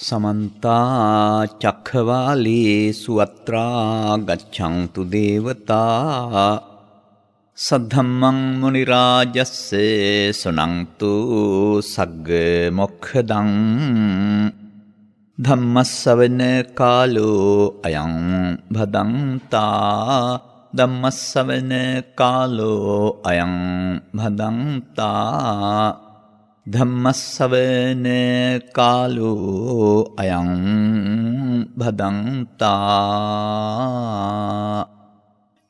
समन्ता चक्रवालेषु अत्रा गच्छन्तु देवता सद्धम्मं मुनिराजस्य शृणन्तु सग्गमोक्षदं धम्मस्सवने कालो अयं भदन्ता धम्मस्सवने कालो अयं भदन्ता धम्मस्सवने कालो अयं भदन्ता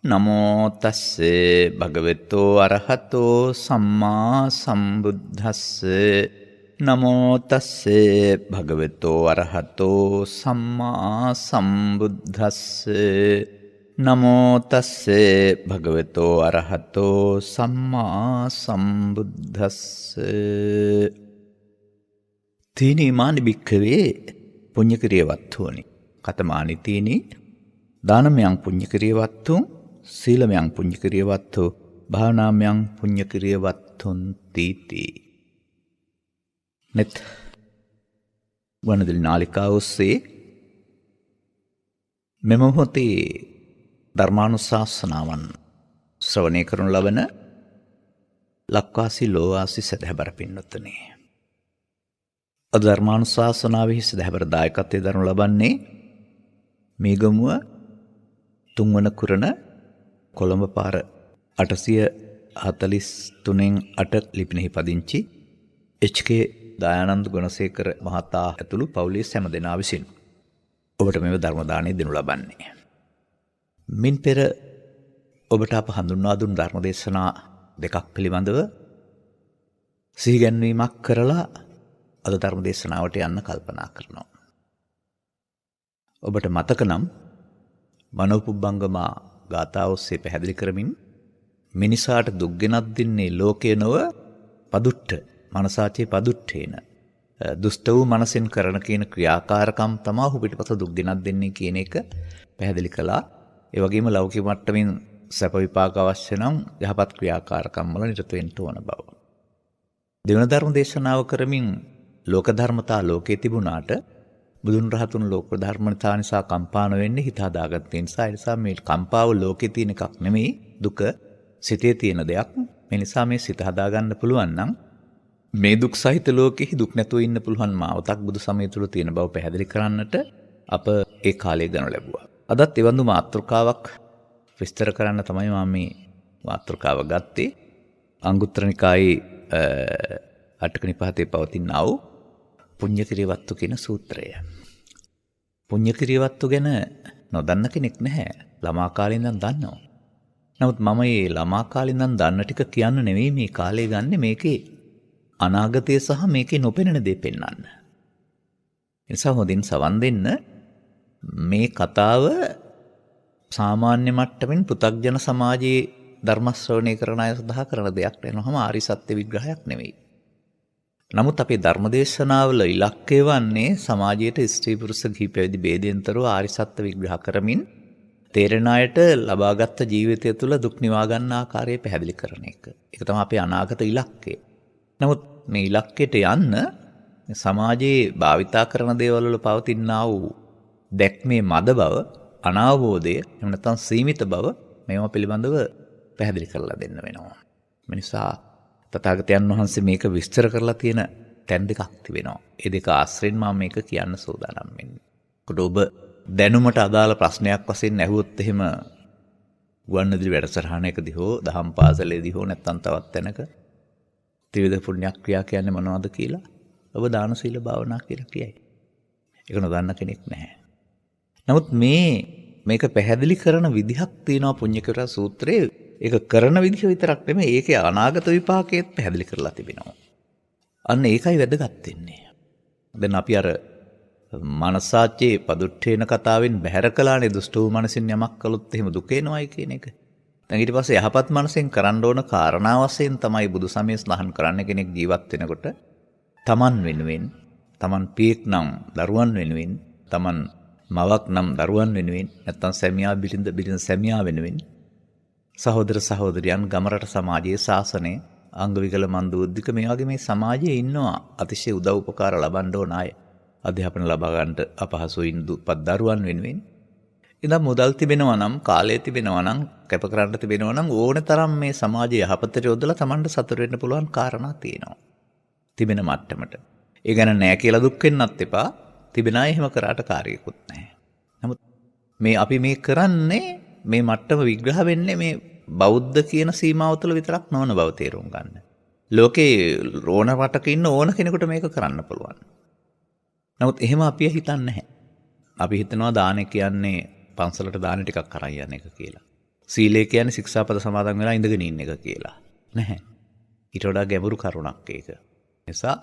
नमो तस्से भगवतो अरहतो सम्मा सम्बुद्धस्से नमो तस्से भगवतो अरहतो सम्मा सम्बुद्धस्से नमो तस्से भगवतो अरहतो सम्मा सम्बुद्धस्से තීනී මානි භික්ඛවේ පුඤ්ඤක්‍රිය වත්තුනි කතමානි තීනී දානමයන් පුඤ්ඤක්‍රිය වත්තු සීලමයන් පුඤ්ඤක්‍රිය වත්තු භාවනාමයන් පුඤ්ඤක්‍රිය වත්තුන් තීති net වනදෙල් නාලිකාව ඔස්සේ මෙම මොහොතේ ධර්මානුශාසනාවන් ශ්‍රවණය කරනු ලබන ලක්වාසී ලෝවාසී සදහැබර පින්වත්නි අද ධර්මානුශාසනාවෙහි සදහැබර දායකත්වයේ දරනු ලබන්නේ මේගමුව තුන්වන කුරණ කොළඹ පාර 843න් 8 ලිපිනෙහි පදිංචි එච්.කේ. දයානන්ද ගුණසේකර මහතා ඇතුළු පවුලේ සෑම දෙනා විසින් ඔබට මෙව ධර්ම දාණය දෙනු ලබන්නේ. මින් පෙර ඔබට අප හඳුන්වා දුන් ධර්ම දේශනා දෙකක් පිළිබඳව සිහිගැන්වීමක් කරලා අද ධර්ම දේශනාවට යන්න කල්පනා කරනවා. ඔබට මතක නම් මනෝපුබ්බංගමා ගාථාව ඔස්සේ පැහැදිලි කරමින් මිනිසාට දුක් ගෙනත් දෙන්නේ ලෝකේ නොව පදුට්ට මනසාචේ පදුට්ඨේන දුෂ්ට වූ මනසෙන් කරන කියන ක්‍රියාකාරකම් තමයි ඔහු පිටපත දුක් ගෙනත් දෙන්නේ කියන එක පැහැදිලි කළා. ඒ වගේම ලෞකික මට්ටමින් සැප විපාක අවශ්‍ය නම් යහපත් ක්‍රියාකාරකම් වල නිරත වෙන්න ඕන බව. දෙවන ධර්ම දේශනාව කරමින් ලෝක ධර්මතා ලෝකේ තිබුණාට බුදුන් රහතුන් ලෝක ධර්මතා නිසා කම්පාන වෙන්නේ හිත හදාගත්ත නිසා. ඒ නිසා මේ කම්පාව ලෝකේ තියෙන එකක් නෙමෙයි, දුක සිතේ තියෙන දෙයක්. මේ නිසා මේ සිත හදාගන්න පුළුවන් නම් මේ දුක් සහිත ලෝකෙහි දුක් නැතුව ඉන්න පුළුවන් මාවතක් බුදු සමය තුළ තියෙන බව පැහැදිලි කරන්නට අප ඒ කාලය ගනු ලැබුවා. අදත් එවන්දු මාතෘකාවක් විස්තර කරන්න තමයි මම මේ මාතෘකාව ගත්තේ. අංගුත්තර නිකායේ අටක නිපාතේ පවතිනා වූ පුඤ්ඤක්‍රිය වත්තු කියන සූත්‍රය. පුඤ්ඤක්‍රිය වත්තු ගැන නොදන්න කෙනෙක් නැහැ. ළමා කාලේ ඉඳන් දන්නවා. නමුත් මම මේ ළමා කාලේ ඉඳන් දන්න ටික කියන්න නෙවෙයි මේ කාලේ ගන්නෙ, මේකේ අනාගතය සහ මේකේ නොපෙනෙන දේ පෙන්වන්න. ඒ නිසා හොඳින් සවන් දෙන්න. මේ කතාව සාමාන්‍ය මට්ටමින් පෘථග්ජන සමාජයේ ධර්ම ශ්‍රවණය කරන අය සඳහා කරන දෙයක් වෙනවම ආරි සත්‍ය විග්‍රහයක් නෙවෙයි. නමුත් අපේ ධර්මදේශනාවල ඉලක්කය වන්නේ සමාජයට ස්ත්‍රී පුරුෂ ගිහි පැවිදි ભેදයෙන්තරව ආරි සත්‍ය විග්‍රහ කරමින් තේරෙන අයට ලබාගත් ජීවිතය තුළ දුක් නිවා ගන්න ආකාරය පැහැදිලි කරන එක. ඒක තමයි අපේ අනාගත ඉලක්කය. නමුත් මේ ඉලක්කයට යන්න සමාජයේ භාවිතා කරන දේවල් වල පවතිනා වූ දැක්මේ මද බව, අනාවබෝධය, එහෙම නැත්නම් සීමිත බව මේවා පිළිබඳව පැහැදිලි කරලා දෙන්න වෙනවා. මේ නිසා තථාගතයන් වහන්සේ මේක විස්තර කරලා තියෙන තැන් දෙකක් තිබෙනවා. ඒ දෙක ආශ්‍රයෙන් මම මේක කියන්න සූදානම් වෙන්නේ. කොට ඔබ දැනුමට අදාළ ප්‍රශ්නයක් වශයෙන් ඇහුවොත් එහෙම ගුවන්විදුලි වැඩසටහනකදී හෝ දහම් පාසලේදී හෝ නැත්නම් තවත් තැනක ත්‍රිවිධ පුණ්‍යක්‍රියා කියන්නේ මොනවද කියලා ඔබ දාන සීල භාවනා කියලා කියයි. ඒක නොදන්න කෙනෙක් නැහැ. නමුත් මේක පැහැදිලි කරන විදිහක් තියෙනවා පුඤ්ඤක්‍රියා සූත්‍රයේ. ඒක කරන විදිහ විතරක් නෙමෙයි, ඒකේ අනාගත විපාකයේත් පැහැදිලි කරලා තිබෙනවා. අන්න ඒකයි වැදගත් වෙන්නේ. දැන් අපි අර මනසාචේ පදුට්ඨේන කතාවෙන් බැහැර කළානේ දුෂ්ට වූ මනසින් යමක් කළොත් එහෙම දුක එනවයි කියන එක. දැන් ඊට පස්සේ යහපත් මනසෙන් කරන්න ඕන කාරණා වශයෙන් තමයි බුදු සමය සඳහන් කරන්නේ කෙනෙක් ජීවත් වෙනකොට තමන් වෙනුවෙන්, තමන් පියෙක් නම් දරුවන් වෙනුවෙන්, තමන් මවක් නම් දරුවන් වෙනුවෙන්, නැත්නම් සැමියා බිරිඳ සැමියා වෙනුවෙන්, සහෝදර සහෝදරියන්, ගමරට සමාජයේ ශාසනය, අංග විකල මන්දෝද්දික මේ වගේ මේ සමාජයේ ඉන්නවා අතිශය උදව් උපකාර ලබන්න ඕන අය. අධ්‍යාපන ලබා ගන්නට අපහසුයින් දුප්පත් දරුවන් වෙනුවෙන්. ඉතින් මුදල් තිබෙනවා නම්, කාලය තිබෙනවා නම්, කැප කරන්න තිබෙනවා නම් ඕන තරම් මේ සමාජයේ යහපතට යොදලා Tamanට සතුට වෙන්න පුළුවන් කාරණා තියෙනවා. තිබෙන මට්ටමට. ඒ ගැන නෑ කියලා දුක් වෙන්නත් එපා. තිබෙන අය එහෙම කරාට කාර්යයකුත් නැහැ. නමුත් මේ අපි මේ කරන්නේ මේ මට්ටම විග්‍රහ වෙන්නේ මේ බෞද්ධ කියන සීමාව තුළ විතරක් නොවන බව තේරුම් ගන්න. ලෝකේ ඕන රටක ඉන්න ඕන කෙනෙකුට මේක කරන්න පුළුවන්. නමුත් එහෙම අපි හිතන්නේ නැහැ. අපි හිතනවා දානෙ කියන්නේ පන්සලට දාන ටිකක් අරන් යන එක කියලා. සීලය කියන්නේ ශික්ෂාපද සමාදන් වෙලා ඉඳගෙන ඉන්න එක කියලා. නැහැ. ඊට වඩා ගැඹුරු කරුණක් ඒක. නිසා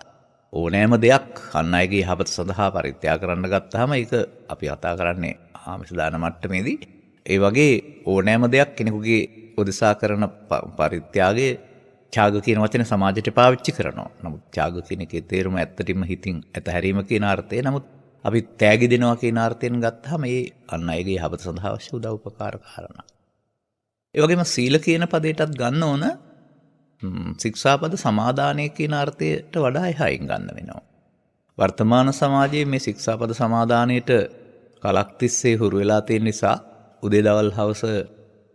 ඕනෑම දෙයක් අන් අයගේ යහපත සඳහා පරිත්‍යාග කරන්න ගත්තාම ඒක අපි කතා කරන්නේ ආමිෂ දාන මට්ටමේදී ඒ වගේ ඕනෑම දෙයක් කෙනෙකුගේ උදෙසා කරන පරිත්‍යාගයේ ත්‍යාග කියන වචනේ සමාජයට පාවිච්චි කරනවා. නමුත් ත්‍යාග කියන එකේ තේරුම ඇත්තටින්ම හිතින් ඇතහැරීම කියන අර්ථය. නමුත් අපි තෑගි දෙනවා කියන අර්ථයෙන් ගත්තාම ඒ අන් අයගේ යහපත සඳහා අවශ්‍ය උදව් උපකාර කාරණා. ඒ වගේම සීල කියන පදයටත් ගන්න ඕන ශික්ෂාපද සමාදානය කියන අර්ථයට වඩා එහායින් ගන්න වෙනවා. වර්තමාන සමාජයේ මේ ශික්ෂාපද සමාදානයට කලක් තිස්සේ හුරු වෙලා තියෙන නිසා උදේ දවල් හවස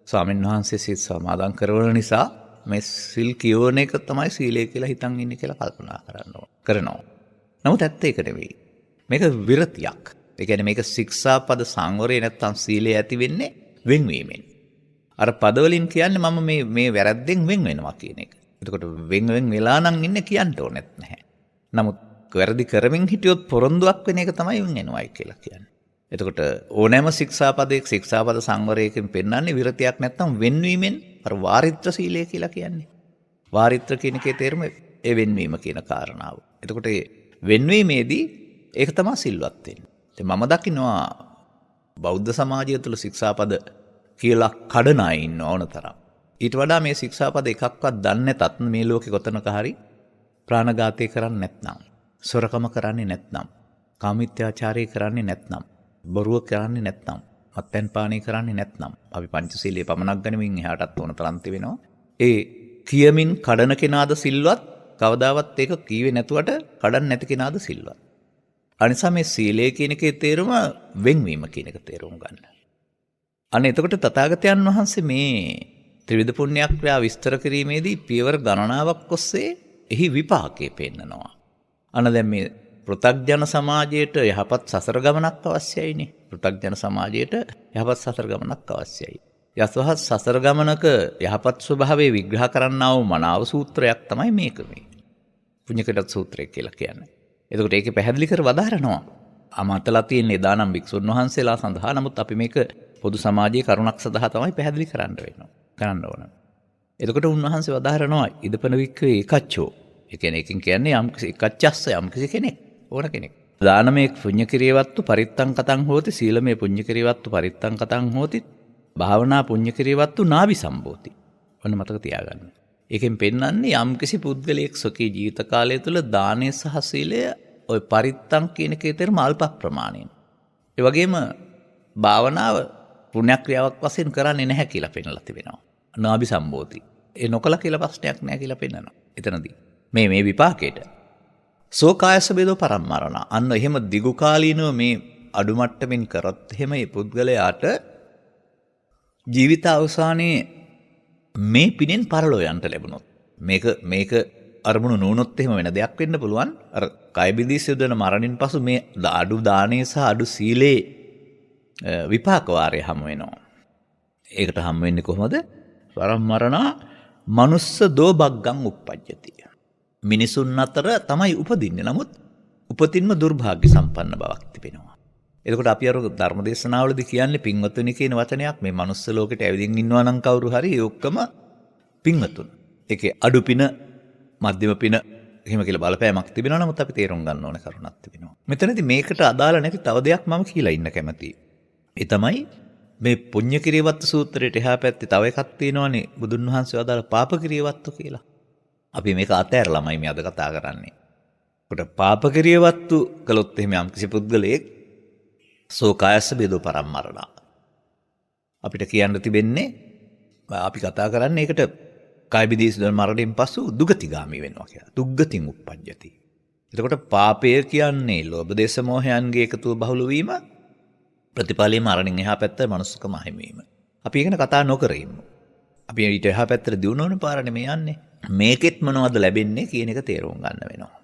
ස්වාමීන් වහන්සේ සිත සමාදන් කරවන නිසා මේ සිල් කියවන එක තමයි සීලය කියලා හිතන් ඉන්නේ කියලා කල්පනා කරනවා. නමුත් ඇත්ත ඒක නෙවෙයි. මේක විරතියක්. ඒ කියන්නේ මේක ශික්ෂාපද සංවරය නැත්තම් සීලය ඇති වෙන්නේ වෙන්වීමෙන්. අර පදවලින් කියන්නේ මම මේ වැරද්දෙන් වෙන් වෙනවා කියන එක. එතකොට වෙන් වෙලා නම් ඉන්නේ කියන්න ඕනෙත් නැහැ. නමුත් වැරදි කරමින් හිටියොත් පොරොන්දුවක් වෙන එක තමයි වෙන් වෙනවයි කියලා කියන්නේ. එතකොට ඕනෑම ශික්ෂාපදයක ශික්ෂාපද සංවරයකින් පෙන්වන්නේ විරතියක් නැත්තම් වෙන්වීමෙන් අර වාරිත්‍ර සීලය කියලා කියන්නේ. වාරිත්‍ර කියන එකේ තේරුම ඒ වෙන්වීම කියන කාරණාව. එතකොට ඒ වෙන්වීමේදී ඒක තමයි සිල්වත් වෙන්නේ. ඉතින් මම දකිනවා බෞද්ධ සමාජය තුළ ශික්ෂාපද කියලා කඩන අය ඉන්න ඕන තරම්. ඊට වඩා මේ ශික්ෂාපද එකක්වත් දන්නේ නැතත් මේ ලෝකෙ කොතනක හරි ප්‍රාණඝාතය කරන්නේ නැත්නම්, සොරකම කරන්නේ නැත්නම්, කාමීත්‍යාචාරය කරන්නේ නැත්නම්, බොරුව කරන්නේ නැත්නම්, මත්පැන් පානය කරන්නේ නැත්නම්, අපි පංචශීලයේ පමණක් ගනිමින් එහාටත් ඕන තරම් තිබෙනවා. ඒ කියමින් කඩන කෙනාද සිල්වත්, කවදාවත් ඒක කීවේ නැතුවට කඩන්න නැති කෙනාද සිල්වත්. අනිසා මේ සීලය කියන එකේ තේරුම වෙන්වීම කියන එක තේරුම් ගන්න. අන්න එතකොට තථාගතයන් වහන්සේ මේ ත්‍රිවිධ පුණ්‍යක්‍රියා විස්තර කිරීමේදී පියවර ගණනාවක් ඔස්සේ එහි විපාකේ පෙන්නනවා. අන්න දැන් මේ පෘථග්ජන සමාජයට යහපත් සසර ගමනක් අවශ්‍යයිනේ. පෘථග්ජන සමාජයට යහපත් සසර ගමනක් අවශ්‍යයි. යසවහත් සසර ගමනක යහපත් ස්වභාවය විග්‍රහ කරන්නා වූ මනාව සූත්‍රයක් තමයි මේක මේ. පුණ්‍යකටත් සූත්‍රය කියලා කියන්නේ. එතකොට ඒකේ පැහැදිලි කර වදාරනවා. අමතලා තියෙන එදානම් භික්ෂුන් වහන්සේලා සඳහා. නමුත් අපි මේක පොදු සමාජයේ කරුණක් සඳහා තමයි පැහැදිලි කරන්න ඕන. එතකොට උන්වහන්සේ වදාරනවා ඉදපන වික්කේ එකච්චෝ. ඒ කියන්නේ එකකින් කියන්නේ යම් එකච්චස්ස යම් කිසි කෙනෙක් ඕන කෙනෙක්. දානමේ පුඤ්ඤ කිරියවත්තු පරිත්තං කතං හෝති සීලමේ පුඤ්ඤ කිරියවත්තු පරිත්තං කතං හෝති භාවනා පුඤ්ඤ කිරියවත්තු නාභි සම්බෝති. ඔන්න මතක තියාගන්න. ඒකෙන් පෙන්වන්නේ යම් කිසි පුද්ගලයෙක් සොකී ජීවිත කාලය තුළ දානය සහ සීලය ඔය පරිත්තං කියන එකේ තේරුම අල්ප ප්‍රමාණයෙන්. ඒ වගේම භාවනාව පුණ්‍යක්‍රියාවක් වශයෙන් කරන්නේ නැහැ කියලා පෙන්වලා තිබෙනවා. නාභි සම්බෝති. ඒ නොකල කියලා ප්‍රශ්නයක් නැහැ කියලා පෙන්වනවා. එතනදී මේ විපාකයට සෝකායස බේදෝ පරම්මරණ. අන්න එහෙම දිගු කාලීනව මේ අඩු මට්ටමින් කරත් එහෙම මේ පුද්ගලයාට ජීවිත අවසානයේ මේ පිනෙන් පරලෝ යන්න ලැබුණොත් මේක අරමුණු නුනොත් එහෙම වෙන දෙයක් වෙන්න පුළුවන්. අර කය බිඳී සිදුවන මරණින් පසු මේ අඩු දානේ සහ අඩු සීලේ විපාක වාරය හමු වෙනවා. ඒකට හමු වෙන්නේ කොහොමද? පරම්මරණ මනුස්ස දෝබග්ගං uppajjati. මිනිසුන් අතර තමයි උපදින්නේ. නමුත් උපතින්ම දුර්භාග්‍ය සම්පන්න බවක් තිබෙනවා. එතකොට අපි අර ධර්මදේශනාවලදී කියන්නේ පින්වතුනි කියන වචනයක් මේ මනුස්ස ලෝකෙට ඇවිදින් ඉන්නවා නම් කවුරු හරි ඒ ඔක්කොම පින්වතුන්. ඒකේ අඩු පින, මධ්‍යම පින එහෙම කියලා බලපෑමක් තිබෙනවා. නමුත් අපි තේරුම් ගන්න ඕන කරුණක් තිබෙනවා. මෙතනදී මේකට අදාළ නැති තව දෙයක් මම කියලා ඉන්න කැමතියි. ඒ තමයි මේ පුඤ්ඤ කිරියවත්තු සූත්‍රයට එහා පැත්තේ තව එකක් තියෙනවානේ බුදුන් වහන්සේ වදාළ පාප කිරියවත්තු කියලා. අපි මේක අතෑරලාමයි මේ අද කතා කරන්නේ. කොට පාප කිරියවත්තු කළොත් එහෙම යම් කිසි පුද්ගලයෙක් සෝකායස්ස බේදෝ පරම්මරණ. අපිට කියන්න තිබෙන්නේ අපි කතා කරන්නේ ඒකට කය බිඳී සිදුවන මරණයෙන් පසු දුගතිගාමී වෙනවා කියලා. දුග්ගතින් uppajjati. එතකොට පාපය කියන්නේ ලෝභ දේශ මොහයන්ගේ එකතුව බහුල වීම, ප්‍රතිඵලයේ මරණින් එහා පැත්ත මනුස්සකම අහිමි වීම. අපි ඒක කතා නොකර ඉමු. අපි ඊට එහා පැත්තට දියුණුවන පාර නෙමෙයි යන්නේ. මේකෙත් මොනවද ලැබෙන්නේ කියන එක තේරුම් ගන්න වෙනවා.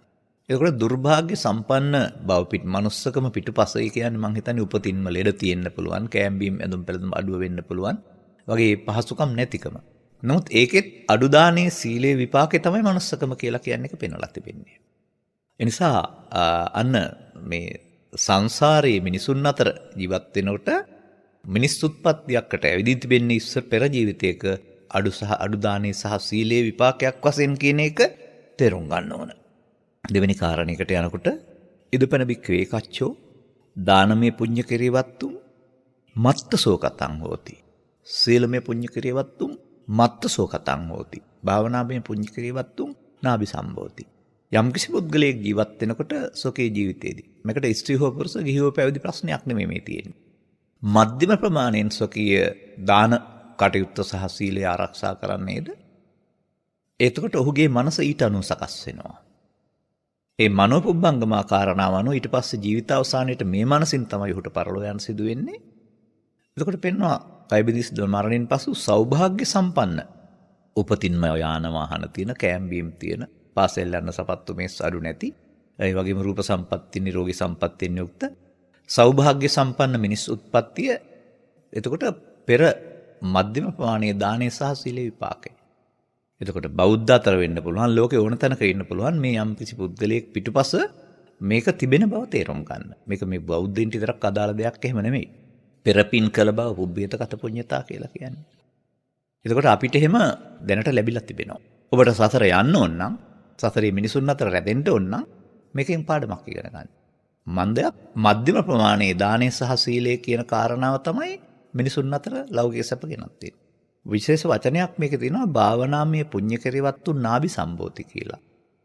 එතකොට දුර්භාග්‍ය සම්පන්න බව මනුස්සකම පිටුපසයි කියන්නේ මං හිතන්නේ උපතින්ම ලෙඩ තියෙන්න පුළුවන්, කෑම්බීම් ඇඳුම් පැළඳුම් අඩුව වෙන්න පුළුවන් වගේ පහසුකම් නැතිකම. නමුත් ඒකෙත් අඩුදානයේ සීලේ විපාකේ තමයි මනුස්සකම කියලා කියන්නේ එක පෙන්වලා තිබෙන්නේ. එනිසා අන්න මේ සංසාරයේ මිනිසුන් අතර ජීවත් වෙනකොට මිනිස් උත්පත්තියකට ඇවිදී තිබෙන්නේ ඉස්සර පෙර ජීවිතයක අඩු දානයේ සහ සීලේ විපාකයක් වශයෙන් කියන එක තේරුම් ගන්න ඕන. දෙවෙනි කාරණයකට යනකොට ඉදපන බික්කවේ කච්චෝ දානමය පුඤ්ඤ කිරියවත්තුම් මත්තසෝ කතං හෝති. සීලමය පුඤ්ඤ කිරියවත්තුම් මත්තසෝ කතං හෝති. භාවනාමය පුඤ්ඤ කිරියවත්තුම් නාභි සම්භෝති. යම්කිසි පුද්ගලයෙක් ජීවත් වෙනකොට සොකේ ජීවිතයේදී මේකට ස්ත්‍රී හෝ පුරුෂ ගිහි හෝ පැවිදි ප්‍රශ්නයක් නෙමෙයි මේ තියෙන්නේ. මධ්‍යම ප්‍රමාණයෙන් සොකීය දාන කටයුත්ත සහ සීලය ආරක්ෂා කරන්නේද? එතකොට ඔහුගේ මනස ඊට අනුව සකස් වෙනවා. ඒ මනෝපුබ්බංගමා කාරණාව අනුව ඊට පස්සේ ජීවිත අවසානයේට මේ මනසින් තමයි ඔහුට පරලෝ යන්න සිදු වෙන්නේ. එතකොට පෙන්වනවා කයිබිදිස් මරණින් පසු සෞභාග්‍ය සම්පන්න උපතින්ම යාන වාහන තියෙන, කෑම්බීම් තියෙන, පාසල් යන සපත්තු මේස් අඩු නැති, ඒ වගේම රූප සම්පatti, නිරෝගී සම්පත්තියෙන් යුක්ත සෞභාග්‍ය සම්පන්න මිනිස් උත්පත්තිය. එතකොට පෙර මධ්‍යම ප්‍රමාණයේ දානයේ සහ සීලේ විපාකය. එතකොට බෞද්ධ අතර වෙන්න පුළුවන්, ලෝකේ ඕන තැනක ඉන්න පුළුවන් මේ යම් කිසි පුද්ගලයෙක් පිටුපස මේක තිබෙන බව තේරුම් ගන්න. මේක මේ බෞද්ධයින්ට විතරක් අදාළ දෙයක් එහෙම නෙමෙයි. පෙරපින් කළ බව පුබ්බේත කත පුඤ්ඤතා කියලා කියන්නේ. එතකොට අපිට එහෙම දැනට ලැබිලා තිබෙනවා. ඔබට සසර යන්න ඕන නම්, සසරේ මිනිසුන් අතර රැඳෙන්න ඕන නම් මේකෙන් පාඩමක් ඉගෙන ගන්න. මන්දයක් මධ්‍යම ප්‍රමාණයේ දානය සහ සීලය කියන කාරණාව තමයි මිනිසුන් අතර ලෞකික සැප ගෙනත් තියෙන්නේ. විශේෂ වචනයක් මේකේ තියෙනවා භාවනාමය පුඤ්ඤ කිරියවත්තු නාභි සම්භෝති කියලා.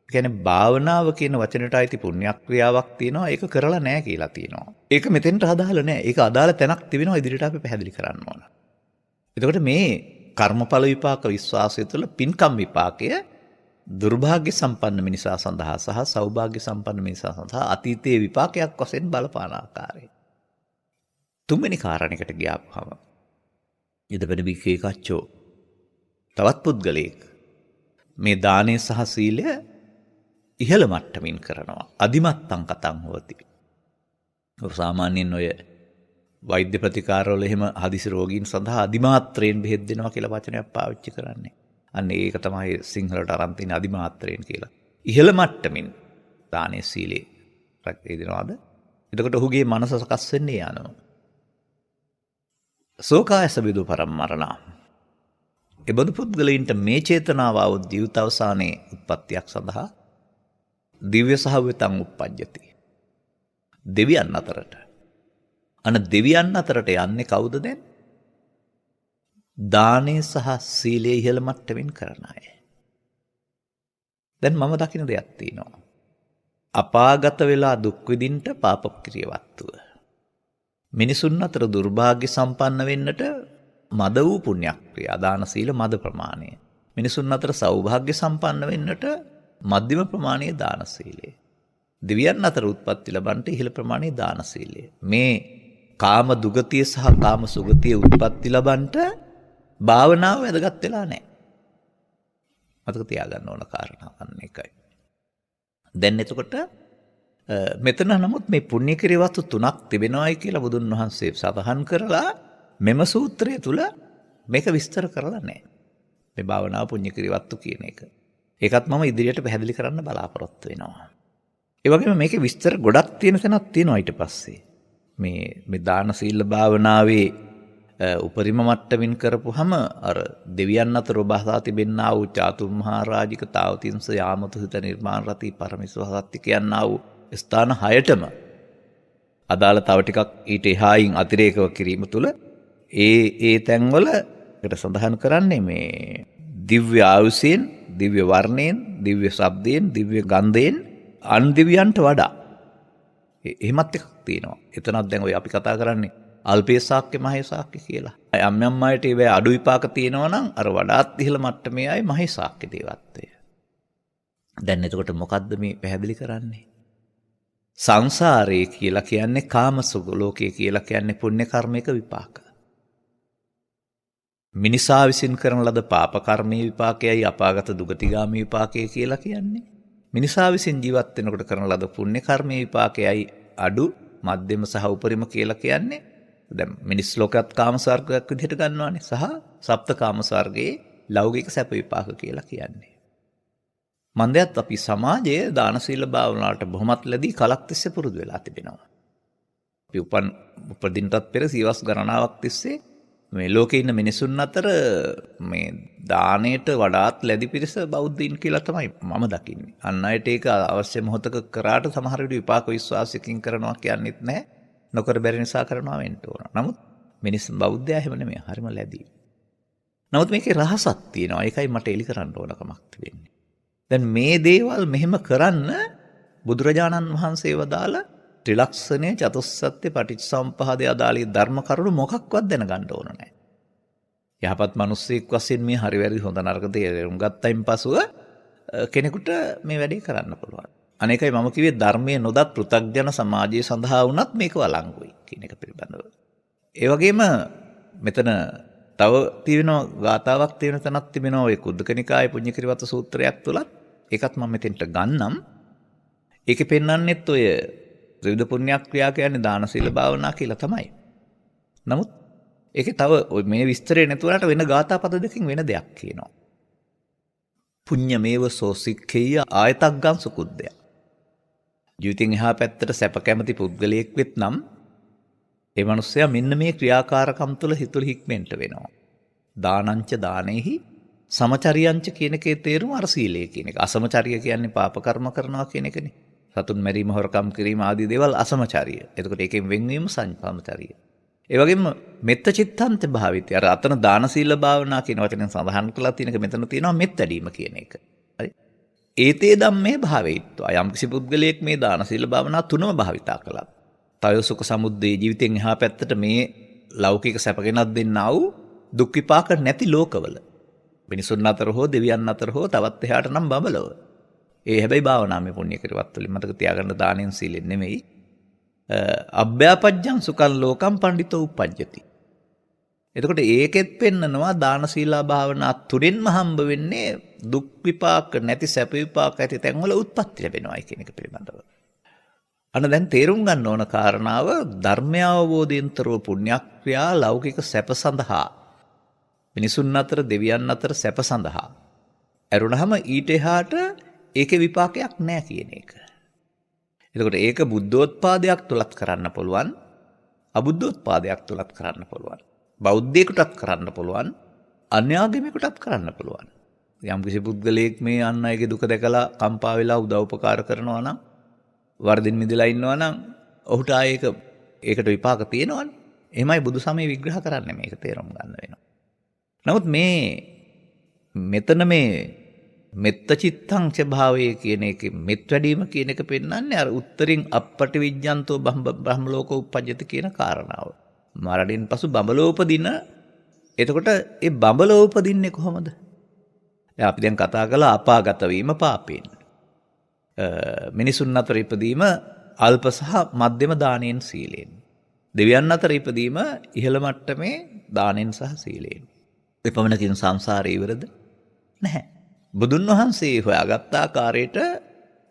ඒ කියන්නේ භාවනාව කියන වචනයට අයිති පුණ්‍යක්‍රියාවක් තියෙනවා, ඒක කරලා නැහැ කියලා තියෙනවා. ඒක මෙතෙන්ට අදාළ නැහැ. ඒක අදාළ තැනක් තිබෙනවා, ඉදිරියට අපි පැහැදිලි කරන්න ඕන. එතකොට මේ කර්මඵල විපාක විශ්වාසය තුළ පින්කම් විපාකය දුර්භාග්‍ය සම්පන්න මිනිසා සඳහා සහ සෞභාග්‍ය සම්පන්න මිනිසා සඳහා අතීතයේ විපාකයක් වශයෙන් බලපාන ආකාරය. තුන්වෙනි කාරණයකට ගියාපුවම ඉදපෙන බික්කේ කච්චෝ තවත් පුද්ගලයෙක් මේ දානය සහ සීලය ඉහළ මට්ටමින් කරනවා. අදිමත්තං කතං හොති. සාමාන්‍යයෙන් ඔය වෛද්‍ය ප්‍රතිකාරවල එහෙම හදිසි රෝගීන් සඳහා අදිමාත්‍රයෙන් බෙහෙත් දෙනවා කියලා වචනයක් පාවිච්චි කරන්නේ. අන්න ඒක තමයි සිංහලට අරන් තියෙන අදිමාත්‍රයෙන් කියලා. ඉහළ මට්ටමින් දානයේ සීලේ රැකේ දෙනවාද? එතකොට ඔහුගේ මනස සකස් වෙන්නේ යනවා. සෝකායස බිදු පරම්මරණා. එබඳු පුද්ගලයින්ට මේ චේතනාව આવොත් ජීවිත අවසානයේ උත්පත්තියක් සඳහා දිව්‍ය සහවතං උප්පජ්ජති. දෙවියන් අතරට. අන දෙවියන් අතරට යන්නේ කවුද දැන්? දානය සහ සීලය ඉහළ මට්ටමින් කරන අය. දැන් මම දකින දෙයක් තියෙනවා. අපාගත වෙලා දුක් විඳින්න පාප ක්‍රියාවත්තුව. මිනිසුන් අතර දුර්භාග්‍ය සම්පන්න වෙන්නට මද වූ පුණ්‍යක් ක්‍රියා දාන සීල මද ප්‍රමාණය. මිනිසුන් අතර සෞභාග්‍ය සම්පන්න වෙන්නට මධ්‍යම ප්‍රමාණයේ දාන සීලය. දෙවියන් අතර උත්පත්ති ලබන්නට ඉහළ ප්‍රමාණයේ දාන සීලය. මේ කාම දුගතිය සහ කාම සුගතිය උත්පත්ති ලබන්නට භාවනාව වැදගත් වෙලා නැහැ. මතක තියාගන්න ඕන කාරණා අන්න එකයි. දැන් එතකොට මෙතන නමුත් මේ පුණ්‍ය කිරියවත්තු තුනක් තිබෙනවායි කියලා බුදුන් වහන්සේ සඳහන් කරලා මෙම සූත්‍රය තුල මේක විස්තර කරලා නැහැ. මේ භාවනාව පුණ්‍ය කිරියවත්තු කියන එක. ඒකත් මම ඉදිරියට පැහැදිලි කරන්න බලාපොරොත්තු වෙනවා. ඒ වගේම මේකේ විස්තර ගොඩක් තියෙන තැනක් තියෙනවා ඊට පස්සේ. මේ දාන සීල භාවනාවේ උපරිම මට්ටමින් කරපුවම අර දෙවියන් අතර ඔබහා තිබෙන්නා වූ චාතුර්මහා රාජික තාවතින්ස යාමතු හිත නිර්මාණ රති පරමේශ්වර කියනා වූ ස්ථාන 6ටම අදාළ තව ටිකක් ඊට එහායින් අතිරේකව කිරීම තුළ ඒ තැන්වල ඒකට සඳහන් කරන්නේ මේ දිව්‍ය ආයුෂයෙන්, දිව්‍ය වර්ණයෙන්, දිව්‍ය ශබ්දයෙන්, දිව්‍ය ගන්ධයෙන් අන් දෙවියන්ට වඩා එහෙමත් එකක් තියෙනවා. එතනත් දැන් ඔය අපි කතා කරන්නේ අල්පේසාක්‍ය මහේසාක්‍ය කියලා. යම් යම් අයට ඒ අඩු විපාක තියෙනවා නම් අර වඩාත් ඉහළ මට්ටමේ අය මහේසාක්‍ය දේවත්වය. දැන් එතකොට මොකද්ද මේ පැහැදිලි කරන්නේ? සංසාරයේ කියලා කියන්නේ කාමසුඛ ලෝකයේ කියලා කියන්නේ පුණ්‍ය කර්මයක විපාක. මිනිසා විසින් කරන ලද පාප කර්මයේ විපාකයයි අපාගත දුගතිගාමී විපාකය කියලා කියන්නේ. මිනිසා විසින් ජීවත් වෙනකොට කරන ලද පුණ්‍ය කර්මයේ විපාකයයි අඩු මධ්‍යම සහ උපරිම කියලා කියන්නේ. දැන් මිනිස් ලෝකත් කාම ස්වර්ගයක් විදිහට ගන්නවානේ සහ සප්ත කාම ස්වර්ගයේ ලෞකික සැප විපාක කියලා කියන්නේ. මන්දයත් අපි සමාජයේ දාන සීල භාවනාවට බොහොමත් ලැබී කලක් තිස්සේ පුරුදු වෙලා තිබෙනවා. අපි උපදින්නටත් පෙර සීවස් ගණනාවක් තිස්සේ මේ ලෝකේ ඉන්න මිනිසුන් අතර මේ දාණයට වඩාත් ලැබි පිරිස බෞද්ධයින් කියලා තමයි මම දකින්නේ. අන් අයට ඒක අවශ්‍ය මොහොතක කරාට සමහර විට විපාක විශ්වාසයකින් කරනවා කියන්නේත් නැහැ. නොකර බැරි නිසා කරනවා වෙන්න ඕන. නමුත් මිනිස් බෞද්ධයා එහෙම නෙමෙයි. හරිම ලැබි. නමුත් මේකේ රහසක් තියෙනවා. ඒකයි මට එලි කරන්න ඕනකමක් තිබෙන්නේ. දැන් මේ දේවල් මෙහෙම කරන්න බුදුරජාණන් වහන්සේ වදාළ ත්‍රිලක්ෂණය චතුස්සත්‍ය පටිච්චසමුප්පාදය අදාළී ධර්ම කරුණු මොකක්වත් දැනගන්න ඕන නැහැ. යහපත් මිනිස්සෙක් වශයෙන් මේ හරි වැරදි හොඳ නරක තේරුම් ගත්තයින් පසුව කෙනෙකුට මේ වැඩේ කරන්න පුළුවන්. අනේකයි මම කිව්වේ ධර්මයේ නොදත් පෘථග්ජන සමාජය සඳහා වුණත් මේක වළංගුයි කියන එක පිළිබඳව. ඒ වගේම මෙතන තව තියෙනවා ගාතාවක් තියෙන තැනක් තිබෙනවා ඔය කුද්දකනිකායේ පුඤ්ඤකිරිවත සූත්‍රයක් තුලත් ඒකත් මම මෙතෙන්ට ගන්නම්. ඒකේ පෙන්වන්නෙත් ඔය ත්‍රිවිධ පුණ්‍යක් ක්‍රියා කියන්නේ දාන සීල භාවනා කියලා තමයි. නමුත් ඒකේ තව මේ විස්තරේ නැතුවලට වෙන ගාථා පද දෙකකින් වෙන දෙයක් කියනවා. පුඤ්ඤමේව සෝසික්ඛේය ආයතග්ගං සුකුද්දය. ජීවිතෙන් එහා පැත්තට සැප කැමති පුද්ගලයෙක් වෙත්නම් ඒ මිනිස්සයා මෙන්න මේ ක්‍රියාකාරකම් තුළ හිතුල හික්මෙන්ට වෙනවා. දානංච දානෙහි සමචරියංච කියන එකේ තේරුම අර සීලය කියන එක. අසමචරිය කියන්නේ පාප කර්ම කරනවා කියන එකනේ. සතුන් මැරීම හොරකම් කිරීම ආදී දේවල් අසමචරිය. එතකොට ඒකෙන් වෙන්වීම සංසමචරිය. ඒ වගේම මෙත්ත චිත්තන්ත භාවිතය. අර අතන දාන සීල භාවනා කියන වචනෙන් සඳහන් කරලා තියෙන එක මෙතන තියෙනවා මෙත් වැඩීම කියන එක. හරි. ඒතේ ධම්මේ භාවේත්වා. යම් කිසි පුද්ගලයෙක් මේ දාන සීල භාවනා තුනම භාවිතා කළා. තය සුඛ සමුද්දේ ජීවිතෙන් එහා පැත්තට මේ ලෞකික සැපගෙනත් දෙන්නා වූ දුක් විපාක නැති ලෝකවල මිනිසුන් අතර හෝ දෙවියන් අතර හෝ තවත් එහාට නම් බබලව. ඒ හැබැයි භාවනාමය පුණ්‍ය කිරවත් වලින් මතක තියාගන්න දානෙන් සීලෙන් නෙමෙයි. අභ්‍යාපජ්ජං සුඛං ලෝකම් පණ්ඩිතෝ උපජ්ජති. එතකොට ඒකෙත් පෙන්නනවා දාන සීලා භාවනා තුනෙන්ම හම්බ වෙන්නේ දුක් විපාක නැති සැප විපාක ඇති තැන්වල උත්පත්ති ලැබෙනවා කියන එක පිළිබඳව. අන්න දැන් තේරුම් ගන්න ඕන කාරණාව ධර්මය අවබෝධයෙන්තරව පුණ්‍යක්‍රියා ලෞකික සැප සඳහා මිනිසුන් අතර දෙවියන් අතර සැප සඳහා ඇරුණහම ඊට එහාට ඒකේ විපාකයක් නැහැ කියන එක. එතකොට ඒක බුද්ධෝත්පාදයක් තුලත් කරන්න පුළුවන් අබුද්ධෝත්පාදයක් තුලත් කරන්න පුළුවන් බෞද්ධයෙකුටත් කරන්න පුළුවන් අන්‍යාගමිකයකටත් කරන්න පුළුවන්. යම් කිසි පුද්ගලයෙක් මේ අන් අයගේ දුක දැකලා කම්පා වෙලා උදව් උපකාර කරනවා නම් වර්ධින් මිදලා ඉන්නවා නම් ඔහුට ඒකට විපාක තියෙනවනේ. එහෙමයි බුදු සමය විග්‍රහ කරන්නේ මේක තේරුම් ගන්න වෙනවා. නමුත් මෙතන මේ මෙත්ත චිත්තං ස්වභාවය කියන එකේ මෙත් වැඩීම කියන එක පෙන්වන්නේ අර උත්තරින් අපපටි විඥාන්තෝ බ්‍රහ්ම ලෝක උපජ්ජති කියන කාරණාව. මරණින් පසු බඹලෝ උපදින. එතකොට ඒ බඹලෝ උපදින්නේ කොහොමද? දැන් අපි දැන් කතා කළා අපාගත වීම පාපයෙන්. මිනිසුන් අතර ඉපදීම අල්ප සහ මධ්‍යම දානෙන් සීලෙන්. දෙවියන් අතර ඉපදීම ඉහළ මට්ටමේ දානෙන් සහ සීලෙන්. එපමණකින් සංසාරේ ඉවරද? නැහැ. බුදුන් වහන්සේ හොයාගත් ආකාරයට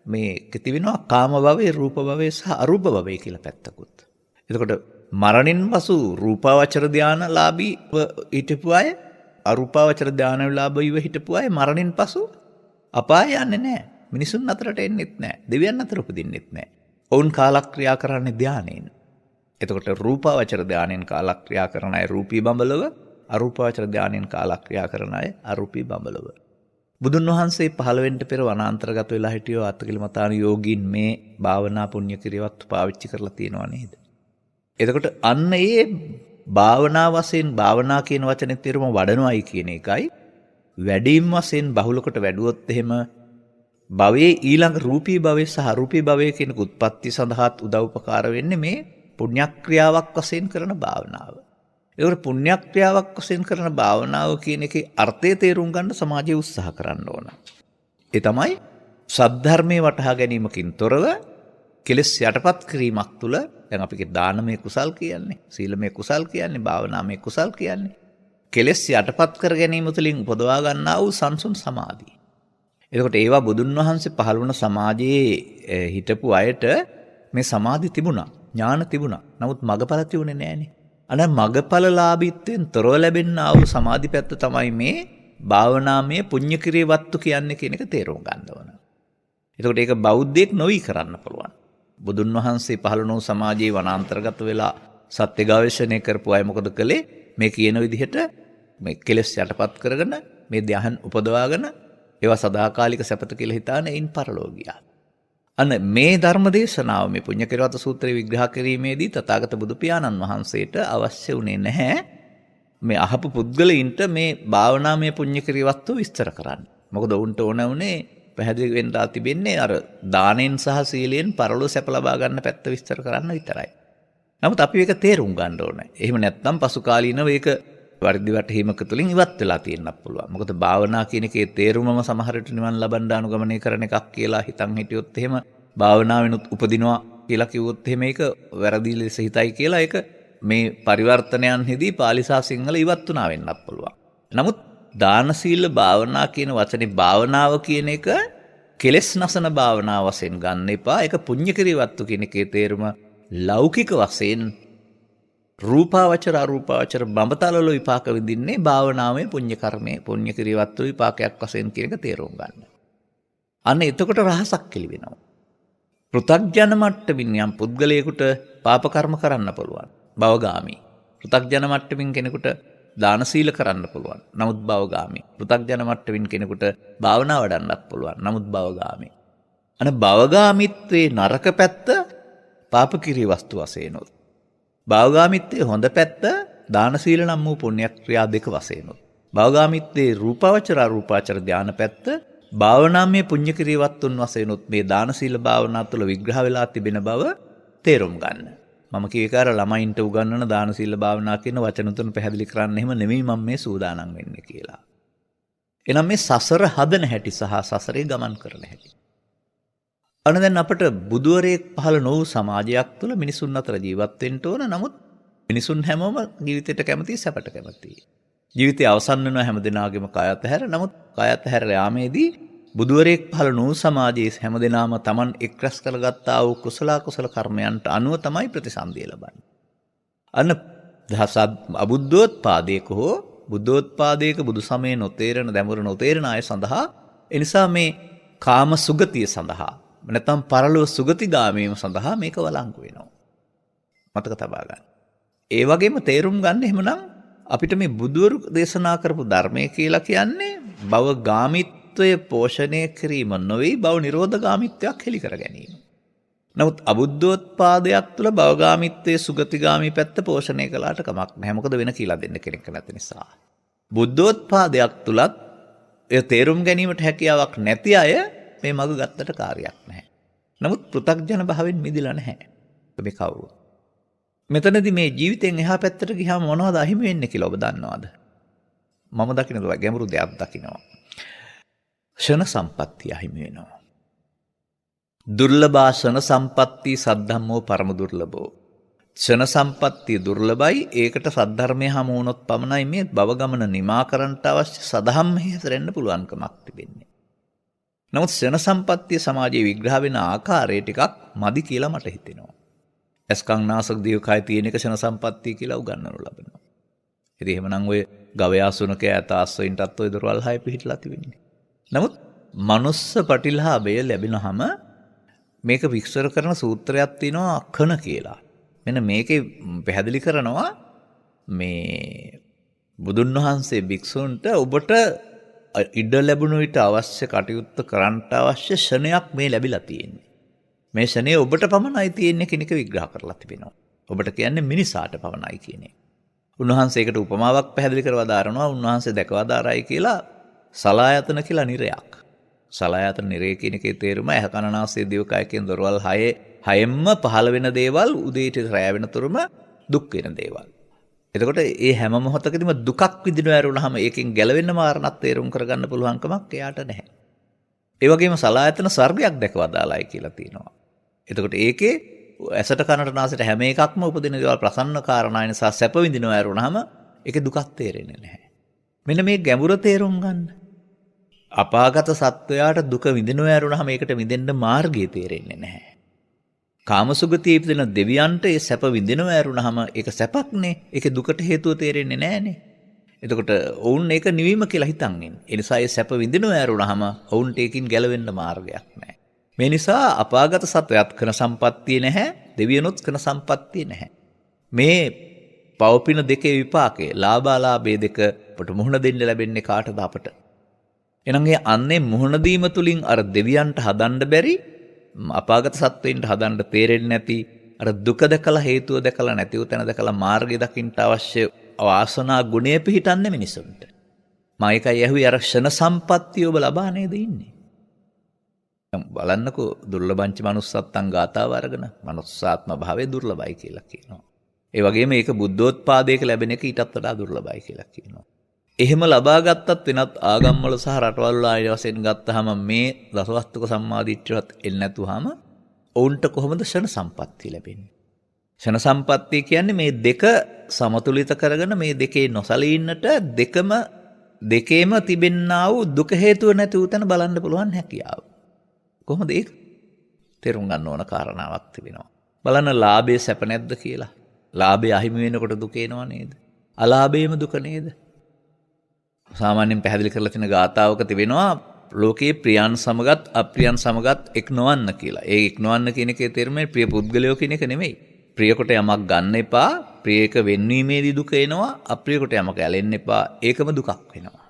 මේ කිති වෙනවා කාම භවයේ රූප භවයේ සහ අරූප භවයේ කියලා පැත්තකුත්. එතකොට මරණින් පසු රූපාවචර ධානලාභීව හිටපු අය අරූපාවචර ධානලාභීව හිටපු අය මරණින් පසු අපාය යන්නේ නැහැ. මිනිසුන් අතරට එන්නෙත් නැහැ. දෙවියන් අතර උපදින්නෙත් නැහැ. ඔවුන් කාලක්‍රියා කරන්නේ ධානයෙන්. එතකොට රූපාවචර ධානයෙන් කාලක්‍රියා කරන අය රූපී බඹලව, අරූපාවචර ධානයෙන් කාලක්‍රියා කරන අය අරූපී බඹලව. බුදුන් වහන්සේ 15 වෙනි පෙර වනාන්තරගත වෙලා හිටියෝ අත්කිලමතාන යෝගීන් මේ භාවනා පුණ්‍ය කිරියවත් පාවිච්චි කරලා තියෙනවා නේද? එතකොට අන්න ඒ භාවනා වශයෙන් භාවනා කියන වචනේ තේරුම වඩනවායි කියන එකයි වැඩිම වශයෙන් බහුලකට වැඩුවොත් එහෙම භවයේ ඊළඟ රූපී භවයේ සහ අරූපී භවයේ කියන උත්පත්ති සඳහාත් උදව් උපකාර වෙන්නේ මේ පුණ්‍යක්‍රියාවක් වශයෙන් කරන භාවනාව. ඒකට පුණ්‍යක්‍රියාවක් වශයෙන් කරන භාවනාව කියන එකේ අර්ථය තේරුම් ගන්න සමාජය උත්සාහ කරන්න ඕන. ඒ තමයි සද්ධර්මයේ වටහා ගැනීමකින් තොරව කෙලෙස් යටපත් කිරීමක් තුළ දැන් අපි දානමය කුසල් කියන්නේ, සීලමය කුසල් කියන්නේ, භාවනාමය කුසල් කියන්නේ. කෙලෙස් යටපත් කර ගැනීම තුළින් උපදවා ගන්නා වූ සංසුන් සමාධිය. එතකොට ඒවා බුදුන් වහන්සේ පහළ වුණ සමාජයේ හිටපු අයට මේ සමාධි තිබුණා, ඥාන තිබුණා. නමුත් මගඵල තිබුණේ නැහනේ. අන මගඵලලාභීත්වයෙන් තොරව ලැබෙනා වූ සමාධි පැත්ත තමයි මේ භාවනාමය පුණ්‍ය කිරිය වත්තු කියන්නේ කියන එක තේරුම් ගන්න ඕන. එතකොට ඒක බෞද්ධයෙක් නොවි කරන්න පුළුවන්. බුදුන් වහන්සේ පහළ වුණු සමාජයේ වනාන්තරගත වෙලා සත්‍ය ගවේෂණය කරපු අය මොකද කළේ? මේ කියන විදිහට මේ කෙලෙස් යටපත් කරගෙන මේ ධ්‍යාන උපදවාගෙන ඒවා සදාකාලික සැපත කියලා හිතාන එයින් පරලෝ ගියා. අන්න මේ ධර්ම දේශනාව මේ පුණ්‍ය කිරවත සූත්‍රය විග්‍රහ කිරීමේදී තථාගත බුදු පියාණන් වහන්සේට අවශ්‍ය වුණේ නැහැ මේ අහපු පුද්ගලයින්ට මේ භාවනාමය පුණ්‍ය කිරවත්ව විස්තර කරන්න. මොකද උන්ට ඕන වුණේ පැහැදිලි වෙන්න තිබෙන්නේ අර දානෙන් සහ සීලයෙන් පරලෝ සැප ලබා ගන්න පැත්ත විස්තර කරන්න විතරයි. නමුත් අපි ඒක තේරුම් ගන්න ඕනේ. එහෙම නැත්නම් පසු කාලීනව ඒක වර්ධි වැටහීමක තුලින් ඉවත් වෙලා තියෙන්නත් පුළුවන්. මොකද භාවනා කියන එකේ තේරුමම සමහරට නිවන් ලබන්න අනුගමනය කරන එකක් කියලා හිතන් හිටියොත් එහෙම භාවනාවෙනුත් උපදිනවා කියලා කිව්වොත් එහෙම ඒක වැරදි ලෙස හිතයි කියලා ඒක මේ පරිවර්තනයන්හිදී පාලි සහ සිංහල ඉවත් වුණා වෙන්නත් පුළුවන්. නමුත් දාන සීල භාවනා කියන වචනේ භාවනාව කියන එක කෙලෙස් නසන භාවනාව වශයෙන් ගන්න එපා. ඒක පුණ්‍ය කිරියවත්තු කියන එකේ තේරුම ලෞකික වශයෙන් රූපාවචර අරූපාවචර බඹතලවල විපාක විඳින්නේ භාවනාවේ පුණ්‍ය කර්මයේ පුණ්‍ය කිරියවත්තු විපාකයක් වශයෙන් කියන එක තේරුම් ගන්න. අන්න එතකොට රහසක් කෙලි වෙනවා. පෘථග්ජන මට්ටමින් යම් පුද්ගලයෙකුට පාප කර්ම කරන්න පුළුවන්. භවගාමී. පෘථග්ජන මට්ටමින් කෙනෙකුට දාන සීල කරන්න පුළුවන්. නමුත් භවගාමී. පෘථග්ජන මට්ටමින් කෙනෙකුට භාවනා වඩන්නත් පුළුවන්. නමුත් භවගාමී. අන භවගාමීත්වයේ නරක පැත්ත පාප කිරිය වස්තු වශයෙන් උත්. භවගාමීත්වයේ හොඳ පැත්ත දාන සීල නම් වූ පුණ්‍ය ක්‍රියා දෙක වශයෙන් උත්. භවගාමීත්වයේ රූපාවචර අරූපාවචර ධාන පැත්ත භාවනාමය පුණ්‍ය කිරිය වස්තුන් වශයෙන් උත් මේ දාන සීල භාවනා තුළ විග්‍රහ වෙලා තිබෙන බව තේරුම් ගන්න. මම කීකාර ළමයින්ට උගන්වන දාන සීල භාවනා කියන වචන තුන පැහැදිලි කරන්න එහෙම නෙමෙයි මම මේ සූදානම් වෙන්නේ කියලා. එනම් මේ සසර හදන හැටි සහ සසරේ ගමන් කරන හැටි. අන්න දැන් අපට බුදුවරයෙක් පහළ නොවු සමාජයක් තුළ මිනිසුන් අතර ජීවත් වෙන්න ඕන. නමුත් මිනිසුන් හැමෝම ජීවිතයට කැමතියි, සැපට කැමතියි. ජීවිතය අවසන් වෙනවා හැමදෙනාගේම කය අතහැර. නමුත් කය අතහැර යාමේදී බුදුවරයෙක් පහළ නොවු සමාජයේ හැමදෙනාම Taman එක්රැස් කරගත්තා වූ කුසල කර්මයන්ට අනුව තමයි ප්‍රතිසන්දිය ලබන්නේ. අන්න අබුද්ධෝත්පාදයක හෝ බුද්ධෝත්පාදයක බුදු සමයේ නොතේරෙන දැමුර නොතේරෙන අය සඳහා එනිසා මේ කාම සුගතිය සඳහා නැත්නම් පරලොව සුගතිගාමීම සඳහා මේක වළංගු වෙනවා. මතක තබා ගන්න. ඒ වගේම තේරුම් ගන්න එහෙමනම් අපිට මේ බුදුවරු දේශනා කරපු ධර්මය කියලා කියන්නේ භවගාමීත්වය පෝෂණය කිරීම නොවේ, භව නිරෝධගාමීත්වයක් හෙළි කර ගැනීම. නමුත් අබුද්ධෝත්පාදයක් තුළ භවගාමීත්වයේ සුගතිගාමී පැත්ත පෝෂණය කළාට කමක් නැහැ. මොකද වෙන කියලා දෙන්න කෙනෙක් නැති නිසා. බුද්ධෝත්පාදයක් තුලත් ඒ තේරුම් ගැනීමට හැකියාවක් නැති අය මේ මඟ ගත්තට කාර්යයක් නැහැ. නමුත් පෘථග්ජන භාවයෙන් මිදිලා නැහැ. මේ කවුරු? මෙතනදී මේ ජීවිතෙන් එහා පැත්තට ගියාම මොනවද අහිමි වෙන්නේ කියලා ඔබ දන්නවද? මම දකින්න දුව ගැඹුරු දෙයක් දකින්නවා. ෂණ සම්පත්තිය අහිමි වෙනවා. දුර්ලභා ෂණ සම්පත්ති සද්ධම්මෝ පරම දුර්ලභෝ. ෂණ සම්පත්තිය දුර්ලභයි. ඒකට සද්ධර්මය හමු වුණොත් පමණයි මේ භව ගමන නිමා කරන්නට අවශ්‍ය සදහම් හැසිරෙන්න පුළුවන්කමක් තිබෙන්නේ. නමුත් ෂණ සම්පත්තිය සමාජයේ විග්‍රහ වෙන ආකාරය ටිකක් මදි කියලා මට හිතෙනවා. ඇස්කම් නාසක දිවකය තියෙන එක ෂණ සම්පත්තිය කියලා උගන්වනු ලබනවා. ඉතින් එහෙමනම් ඔය ගවයා සුනකයා ඇත අස්සයින්ටත් ඔය දොරවල් හය පිහිටලා තිබෙන්නේ. නමුත් මනුස්ස ප්‍රතිලාභය ලැබෙනහම මේක විස්තර කරන සූත්‍රයක් තියෙනවා කන කියලා. මෙන්න මේකේ පැහැදිලි කරනවා මේ බුදුන් වහන්සේ භික්ෂුන්ට ඔබට ඉඩ ලැබුණු විට අවශ්‍ය කටයුත්ත කරන්නට අවශ්‍ය ෂණයක් මේ ලැබිලා තියෙන්නේ. මේ ෂණය ඔබට පමණයි තියෙන්නේ කෙනෙක් විග්‍රහ කරලා තිබෙනවා. ඔබට කියන්නේ මිනිසාට පමණයි කියන්නේ. උන්වහන්සේකට උපමාවක් පැහැදිලි කරලා දාරනවා. උන්වහන්සේ දැකවා දාරයි කියලා සලායතන කියලා නිරයක්. සලායතන නිරය කියන එකේ තේරුම ඇහ කන නාසය දිවකය කියන දොරවල් හයෙන්ම පහළ වෙන දේවල් උදේට රැය වෙනතුරුම දුක් වෙන දේවල්. එතකොට ඒ හැම මොහොතකදීම දුකක් විඳිනවා ඇරුණාම ඒකෙන් ගැලවෙන්න මාර්ගයක් තේරුම් කරගන්න පුළුවන්කමක් එයාට නැහැ. ඒ වගේම සලායතන ස්වර්ගයක් දැකවා දාලායි කියලා තියෙනවා. එතකොට ඒකේ ඇසට කනට නාසයට හැම එකක්ම උපදින දේවල් ප්‍රසන්න කාරණා නිසා සැප විඳිනවා ඇරුණාම ඒකේ දුකක් තේරෙන්නේ නැහැ. මෙන්න මේ ගැඹුර තේරුම් ගන්න. අපාගත සත්වයාට දුක විඳිනවා ඇරුණාම ඒකට විඳින්න මාර්ගය තේරෙන්නේ නැහැ. කාමසුගතියේ ඉපදෙන දෙවියන්ට ඒ සැප විඳිනවා ඇරුණාම ඒක සැපක්නේ. ඒකේ දුකට හේතුව තේරෙන්නේ නැහනේ. එතකොට ඔවුන් ඒක නිවීම කියලා හිතන් ඉන්නේ. ඒ නිසා ඒ සැප විඳිනවා ඇරුණාම ඔවුන්ට ඒකින් ගැලවෙන්න මාර්ගයක් නැහැ. මේ නිසා අපාගත සත්වයාත් කන සම්පත්තිය නැහැ, දෙවියනොත් කන සම්පත්තිය නැහැ. මේ පවපින දෙකේ විපාකේ ලාභාලාභයේ දෙක අපට මුහුණ දෙන්න ලැබෙන්නේ කාටද අපට? එහෙනම් ඒ අන්නේ මුහුණ දීම තුලින් අර දෙවියන්ට හදන්න බැරි අපාගත සත්වයින්ට හදන්න තේරෙන්නේ නැති අර දුක දැකලා හේතුව දැකලා නැතිව තැන දැකලා මාර්ගය දකින්න අවශ්‍ය වාසනා ගුණය පිහිටන්නේ මිනිසුන්ට. මම ඒකයි ඇහුවේ අර ක්ෂණ සම්පත්තිය ඔබ ලබා නේද ඉන්නේ? බලන්නකෝ දුර්ලභංච manussත්තං ගාතාව අරගෙන manussාත්ම භාවයේ දුර්ලභයි කියලා කියනවා. ඒ වගේම ඒක බුද්ධෝත්පාදයක ලැබෙන එක ඊටත් වඩා දුර්ලභයි කියලා කියනවා. එහෙම ලබා ගත්තත් වෙනත් ආගම් වල සහ රටවල් වල ආයෙ වශයෙන් ගත්තාම මේ දසවස්තුක සම්මාදිට්ඨියවත් එන්නේ නැතුවම ඔවුන්ට කොහොමද ක්ෂණ සම්පත්තිය ලැබෙන්නේ? ක්ෂණ සම්පත්තිය කියන්නේ මේ දෙක සමතුලිත කරගෙන මේ දෙකේ නොසලී ඉන්නට දෙකේම තිබෙන්නා වූ දුක හේතුව නැති උතන බලන්න පුළුවන් හැකියාව. කොහොමද ඒක? තේරුම් ගන්න ඕන කාරණාවක් තිබෙනවා. බලන්න ලාභයේ සැප නැද්ද කියලා. ලාභය අහිමි වෙනකොට දුක එනවා නේද? අලාභයේම දුක නේද? සාමාන්‍යයෙන් පැහැදිලි කරලා තියෙන ගාතාවක තිබෙනවා ලෝකයේ ප්‍රියයන් සමගත් අප්‍රියයන් සමගත් එක් නොවන්න කියලා. ඒ එක් නොවන්න කියන එකේ තේරුම ප්‍රිය පුද්ගලයෝ කියන එක නෙමෙයි. ප්‍රියකොට යමක් ගන්න එපා, ප්‍රියක වෙන්වීමේදී දුක එනවා, අප්‍රියකොට යමක් ඇලෙන්න එපා, ඒකම දුකක් වෙනවා.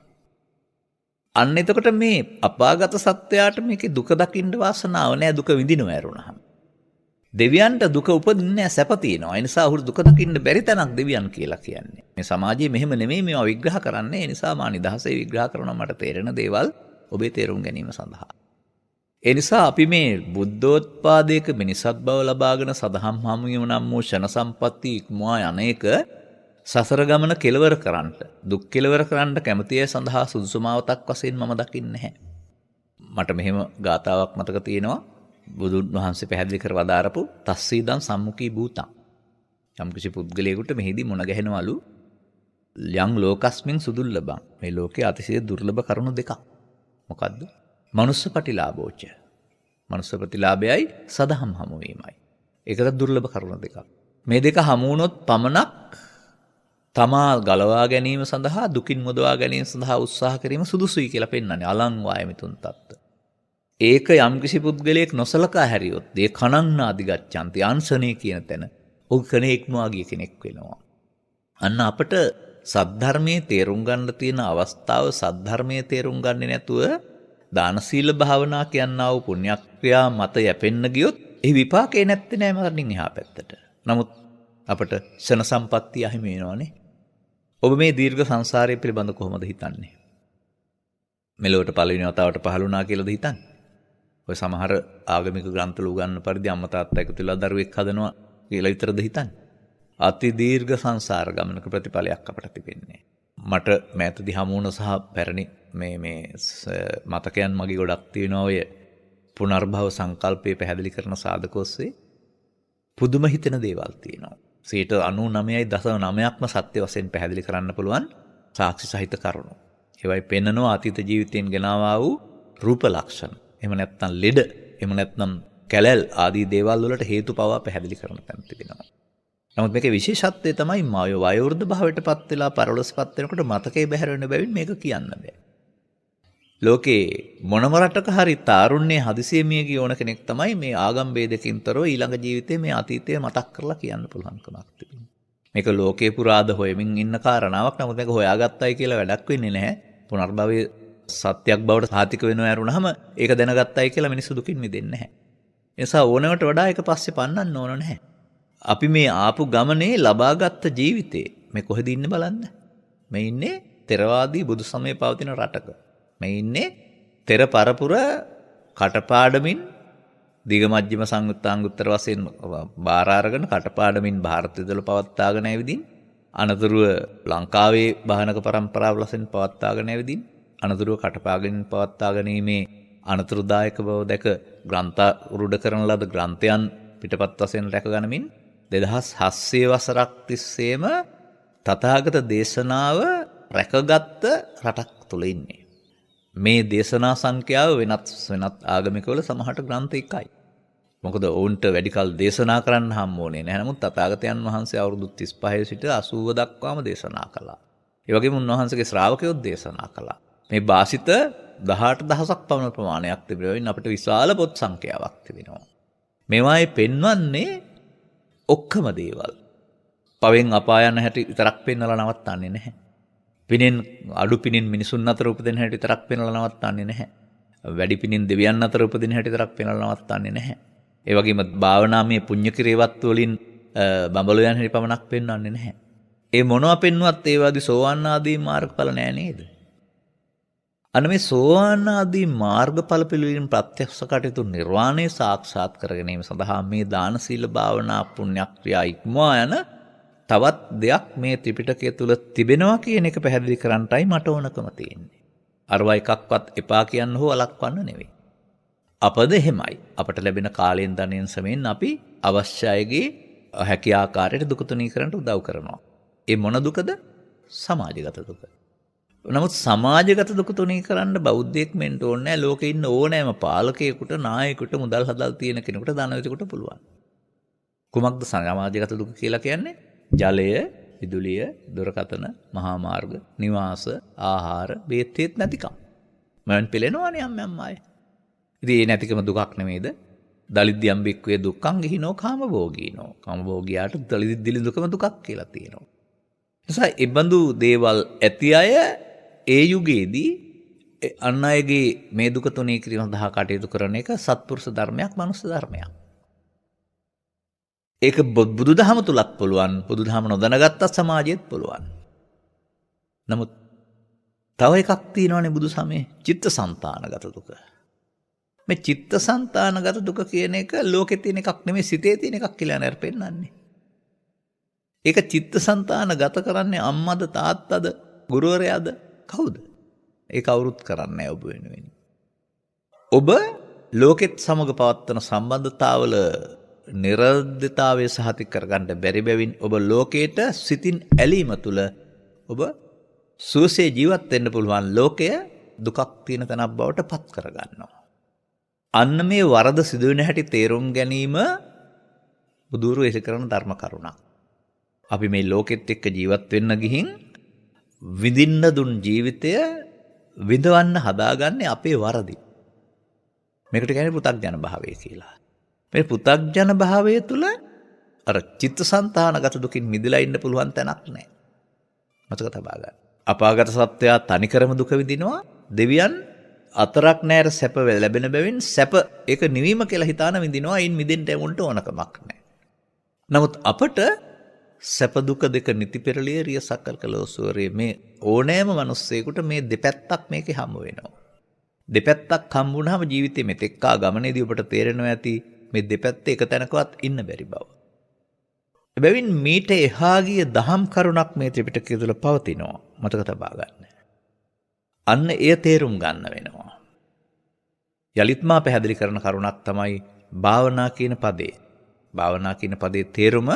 අන්න එතකොට මේ අපාගත සත්වයාට මේකේ දුක දකින්න වාසනාව නැහැ, දුක විඳිනව ඇරුණාම. දෙවියන්ට දුක උපදින්නේ නැහැ, සැප තියෙනවා. ඒ නිසා ඔහු දුක දකින්න බැරි තැනක් දෙවියන් කියලා කියන්නේ. මේ සමාජයේ මෙහෙම නෙමෙයි මේවා විග්‍රහ කරන්නේ. ඒ නිසා මා නිදහසේ විග්‍රහ කරනවා මට තේරෙන දේවල් ඔබේ තේරුම් ගැනීම සඳහා. ඒ නිසා අපි මේ බුද්ධෝත්පාදයක මිනිසත් බව ලබාගෙන සදහම් හමුවීම නම් වූ ෂණ සම්පatti ඉක්මවා යන්නේක සසර ගමන කෙලවර කරන්නට, දුක් කෙලවර කරන්නට කැමැතිය සඳහා සුදුසුමාවතක් වශයෙන් මම දකින්නේ නැහැ. මට මෙහෙම ගාතාවක් මතක තියෙනවා. බුදුන් වහන්සේ පැහැදිලි කර වදාරපු තස්සීදං සම්මුඛී භූතං. යම් කිසි පුද්ගලයෙකුට මෙහිදී මුණ ගැහෙනවලු යම් ලෝකස්මින් සුදුල්ලබං. මේ ලෝකයේ අතිශය දුර්ලභ කරුණු දෙකක්. මොකද්ද? මනුස්ස ප්‍රතිලාභෝච. මනුස්ස ප්‍රතිලාභයයි සදහම් හමු වීමයි. ඒකට දුර්ලභ කරුණු දෙකක්. මේ දෙක හමු වුණොත් පමණක් තමා ගලවා ගැනීම සඳහා දුකින් මුදවා ගැනීම සඳහා උත්සාහ කිරීම සුදුසුයි කියලා පෙන්වන්නේ. අලං වායමිතුන් තත්ත. ඒක යම්කිසි පුද්ගලයෙක් නොසලකා හැරියොත් ඒ කණන්නාදි ගච්ඡanti අංශනේ කියන තැන ඔහු කෙනෙක්මවා ගිය කෙනෙක් වෙනවා. අන්න අපට සද්ධර්මයේ තේරුම් ගන්න තියෙන අවස්ථාව සද්ධර්මයේ තේරුම් ගන්නේ නැතුව දාන සීල භාවනා කියනා වූ පුණ්‍යක්‍රියා මත යැපෙන්න ගියොත් ඒ විපාකේ නැත්තේ නෑ මරණින් එහා පැත්තට. නමුත් අපට ක්ෂණ සම්පත්තිය අහිමි වෙනවනේ. ඔබ මේ දීර්ඝ සංසාරය පිළිබඳ කොහොමද හිතන්නේ? මෙලොවට පළවෙනි වතාවට පහළ වුණා කියලාද හිතන්නේ? ඔය සමහර ආගමික ග්‍රන්ථවල උගන්වන පරිදි අම්මා තාත්තා එකතු වෙලා දරුවෙක් හදනවා කියලා විතරද හිතන්නේ? අති දීර්ඝ සංසාර ගමනක ප්‍රතිඵලයක් අපට තිබෙන්නේ. මට මෑතදී හමු වුණ සහ පැරණි මේ මතකයන් මගේ ගොඩක් තියෙනවා ඔය පුනර්භව සංකල්පය පැහැදිලි කරන සාධක ඔස්සේ පුදුම හිතෙන දේවල් තියෙනවා. 99.9%ක්ම සත්‍ය වශයෙන් පැහැදිලි කරන්න පුළුවන් සාක්ෂි සහිත කරුණු. ඒවයි පෙන්නනවා අතීත ජීවිතයෙන් ගෙනාවා වූ රූප ලක්ෂණ. එහෙම නැත්නම් ලෙඩ, එහෙම නැත්නම් කැලැල් ආදී දේවල් වලට හේතු පවා පැහැදිලි කරන තැන් තිබෙනවා. නමුත් මේකේ විශේෂත්වය තමයි වයෝවෘද්ධ භාවයටපත් වෙලා පරලොස්පත් වෙනකොට මතකේ බැහැර වෙන බැවින් මේක කියන්න බෑ. ලෝකේ මොනම රටක හරි තාරුණ්‍ය හදිසියෙ මිය ගිය ඕන කෙනෙක් තමයි මේ ආගම් ભેදකින් තොරව ඊළඟ ජීවිතේ මේ අතීතය මතක් කරලා කියන්න පුළුවන්කමක් තිබෙනවා. මේක ලෝකේ පුරාද හොයමින් ඉන්න කාරණාවක්. නමුත් මේක හොයාගත්තයි කියලා වැඩක් වෙන්නේ නැහැ. පුනර්භවයේ සත්‍යයක් බවට සාතික වෙනව ඇරුණාම ඒක දැනගත්තයි කියලා මිනිස්සු දුකින් මිදෙන්නේ නැහැ. ඒ නිසා ඕනෑමට වඩා ඒක පස්සේ පන්නන්න ඕන නැහැ. අපි මේ ආපු ගමනේ ලබාගත් ජීවිතේ මේ කොහෙද ඉන්නේ බලන්න. මේ ඉන්නේ ථෙරවාදී බුදු සමයේ පවතින රටක. මේ ඉන්නේ තෙර පරපුර කටපාඩමින් දීගමජ්ජිම සංයුත්තාංගුත්තර වශයෙන් බාර අරගෙන කටපාඩමින් ಭಾರತය තුළ පවත්වාගෙන ඇවිදින් අනතුරුව ලංකාවේ භානක පරම්පරාව වශයෙන් පවත්වාගෙන ඇවිදින් අනතුරුව කටපාඩමින් පවත්වාගැනීමේ අනතුරුදායක බව දැක ග්‍රන්ථ රුඩ කරන ලද ග්‍රන්ථයන් පිටපත් වශයෙන් රැකගනිමින් 2700 වසරක් තිස්සේම තථාගත දේශනාව රැකගත්ත රටක් තුල ඉන්නේ. මේ දේශනා සංඛ්‍යාව වෙනත් ආගමිකවල සමහරට ග්‍රන්ථ එකයි. මොකද ඔවුන්ට වැඩි කල දේශනා කරන්න හම්බුනේ නැහැ. නමුත් තථාගතයන් වහන්සේ අවුරුදු 35 සිට 80 දක්වාම දේශනා කළා. ඒ වගේම උන්වහන්සේගේ ශ්‍රාවකයෝ දේශනා කළා. මේ භාෂිත 18000ක් පමණ ප්‍රමාණයක් තිබෙනවා. අපිට විශාල පොත් සංඛ්‍යාවක් තිබෙනවා. මේවායේ පෙන්වන්නේ ඔක්කොම දේවල්. පවෙන් අපායන් හැටි විතරක් පෙන්වලා නවත්තන්නේ නැහැ. පිනෙන් අඩු පිනෙන් මිනිසුන් අතර උපදින හැටි විතරක් පෙන්වලා නවත්තන්නේ නැහැ. වැඩි පිනෙන් දෙවියන් අතර උපදින හැටි විතරක් පෙන්වලා නවත්තන්නේ නැහැ. ඒ වගේම භාවනාමය පුණ්‍ය ක්‍රියාවත් වලින් බඹලෝ යන හැටි පමණක් පෙන්වන්නේ නැහැ. ඒ මොනවා පෙන්වුවත් ඒ වාදී සෝවාන් ආදී මාර්ගඵල නෑ නේද? අන්න මේ සෝවාන් ආදී මාර්ගඵල පිළිවිලින් ප්‍රත්‍යක්ෂ කටයුතු නිර්වාණය සාක්ෂාත් කර ගැනීම සඳහා මේ දාන සීල භාවනා පුණ්‍ය ක්‍රියා ඉක්මවා යන තවත් දෙයක් මේ ත්‍රිපිටකය තුල තිබෙනවා කියන එක පැහැදිලි කරන්නටයි මට ඕනකම තියෙන්නේ. අරවා එකක්වත් එපා කියන්න හෝ වළක්වන්න නෙවෙයි. අපද එහෙමයි. අපට ලැබෙන කාලයෙන් ධනෙන් සමෙන් අපි අවශ්‍ය අයගේ හැකි ආකාරයට දුක තුනීකරන්නට උදව් කරනවා. ඒ මොන දුකද? සමාජගත දුක. නමුත් සමාජගත දුක තුනීකරන්න බෞද්ධයෙක් වෙන්න ඕනේ නැහැ. ලෝකේ ඉන්න ඕනෑම පාලකයෙකුට, නායකයෙකුට, මුදල් හදල් තියෙන කෙනෙකුට, ධනවතෙකුට පුළුවන්. කුමක්ද සමාජගත දුක කියලා කියන්නේ? ජලය, විදුලිය, දුරකථන, මහා මාර්ග, නිවාස, ආහාර, බේත් නැතිකම. මම පිළෙනවානේ යම් අය. ඉතින් ඒ නැතිකම දුකක් නෙමෙයිද? දලිද්දියම් බික්කුවේ දුක්ඛං ගිහිනෝ කාමභෝගීනෝ. කාමභෝගියාට දලිද්දිලි දුකම දුකක් කියලා තියෙනවා. නිසා ඉබඳු දේවල් ඇති අය ඒ යුගයේදී අන් අයගේ මේ දුක තුනී කිරීම සඳහා කටයුතු කරන එක සත්පුරුෂ ධර්මයක්, මනුස්ස ධර්මයක්. ඒක බුදුදහම තුලත් පුළුවන්. බුදුදහම නොදැනගත්තත් සමාජයේත් පුළුවන්. නමුත් තව එකක් තියෙනවානේ බුදුසමයේ චිත්තසංතානගත දුක. මේ චිත්තසංතානගත දුක කියන එක ලෝකේ තියෙන එකක් නෙමෙයි, සිතේ තියෙන එකක් කියලා නේද පෙන්නන්නේ. ඒක චිත්තසංතානගත කරන්නේ අම්මද, තාත්තද, ගුරුවරයාද, කවුද? ඒක අවුරුත් කරන්නේ නැහැ ඔබ වෙනුවෙන්. ඔබ ලෝකෙත් සමග පවත්වන සම්බන්ධතාවල නිරර්ධතාවය සහතික කරගන්න බැරි බැවින් ඔබ ලෝකයට සිතින් ඇලීම තුළ ඔබ සුවසේ ජීවත් වෙන්න පුළුවන් ලෝකය දුකක් තියෙන තැනක් බවට පත් කරගන්නවා. අන්න මේ වරද සිදුවෙන හැටි තේරුම් ගැනීම බුදුරු එලි කරන ධර්ම කරුණක්. අපි මේ ලෝකෙත් එක්ක ජීවත් වෙන්න ගිහින් විඳින්න දුන් ජීවිතය විඳවන්න හදාගන්නේ අපේ වරදි. මේකට කියන්නේ පෘථග්ජන භාවය කියලා. මේ පෘථග්ජන භාවය තුළ අර චිත්තසංතානගත දුකින් මිදලා ඉන්න පුළුවන් තැනක් නැහැ. මතක තබා ගන්න. අපාගත සත්වයා තනිකරම දුක විඳිනවා. දෙවියන් අතරක් නැර සැප ලැබෙන බැවින් සැප ඒක නිවීම කියලා හිතාන විඳිනවා. ඉන් මිදෙන්න උන්ට ඕනකමක් නැහැ. නමුත් අපට සැප දුක දෙක නිති පෙරළිය රිය සකල් කලෝසුවරේ මේ ඕනෑම මිනිස්සෙකුට මේ දෙපැත්තක් මේකේ හමු වෙනවා. දෙපැත්තක් හම්බුනහම ජීවිතේ මෙතෙක්කා ගමනේදී ඔබට තේරෙනවා ඇති මේ දෙපැත්තේ එක තැනකවත් ඉන්න බැරි බව. එබැවින් මීට එහා ගිය දහම් කරුණක් මේ ත්‍රිපිටකය තුළ පවතිනවා. මතක තබා ගන්න. අන්න එය තේරුම් ගන්න වෙනවා. යලිත් මා පැහැදිලි කරන කරුණක් තමයි භාවනා කියන පදේ. භාවනා කියන පදේ තේරුම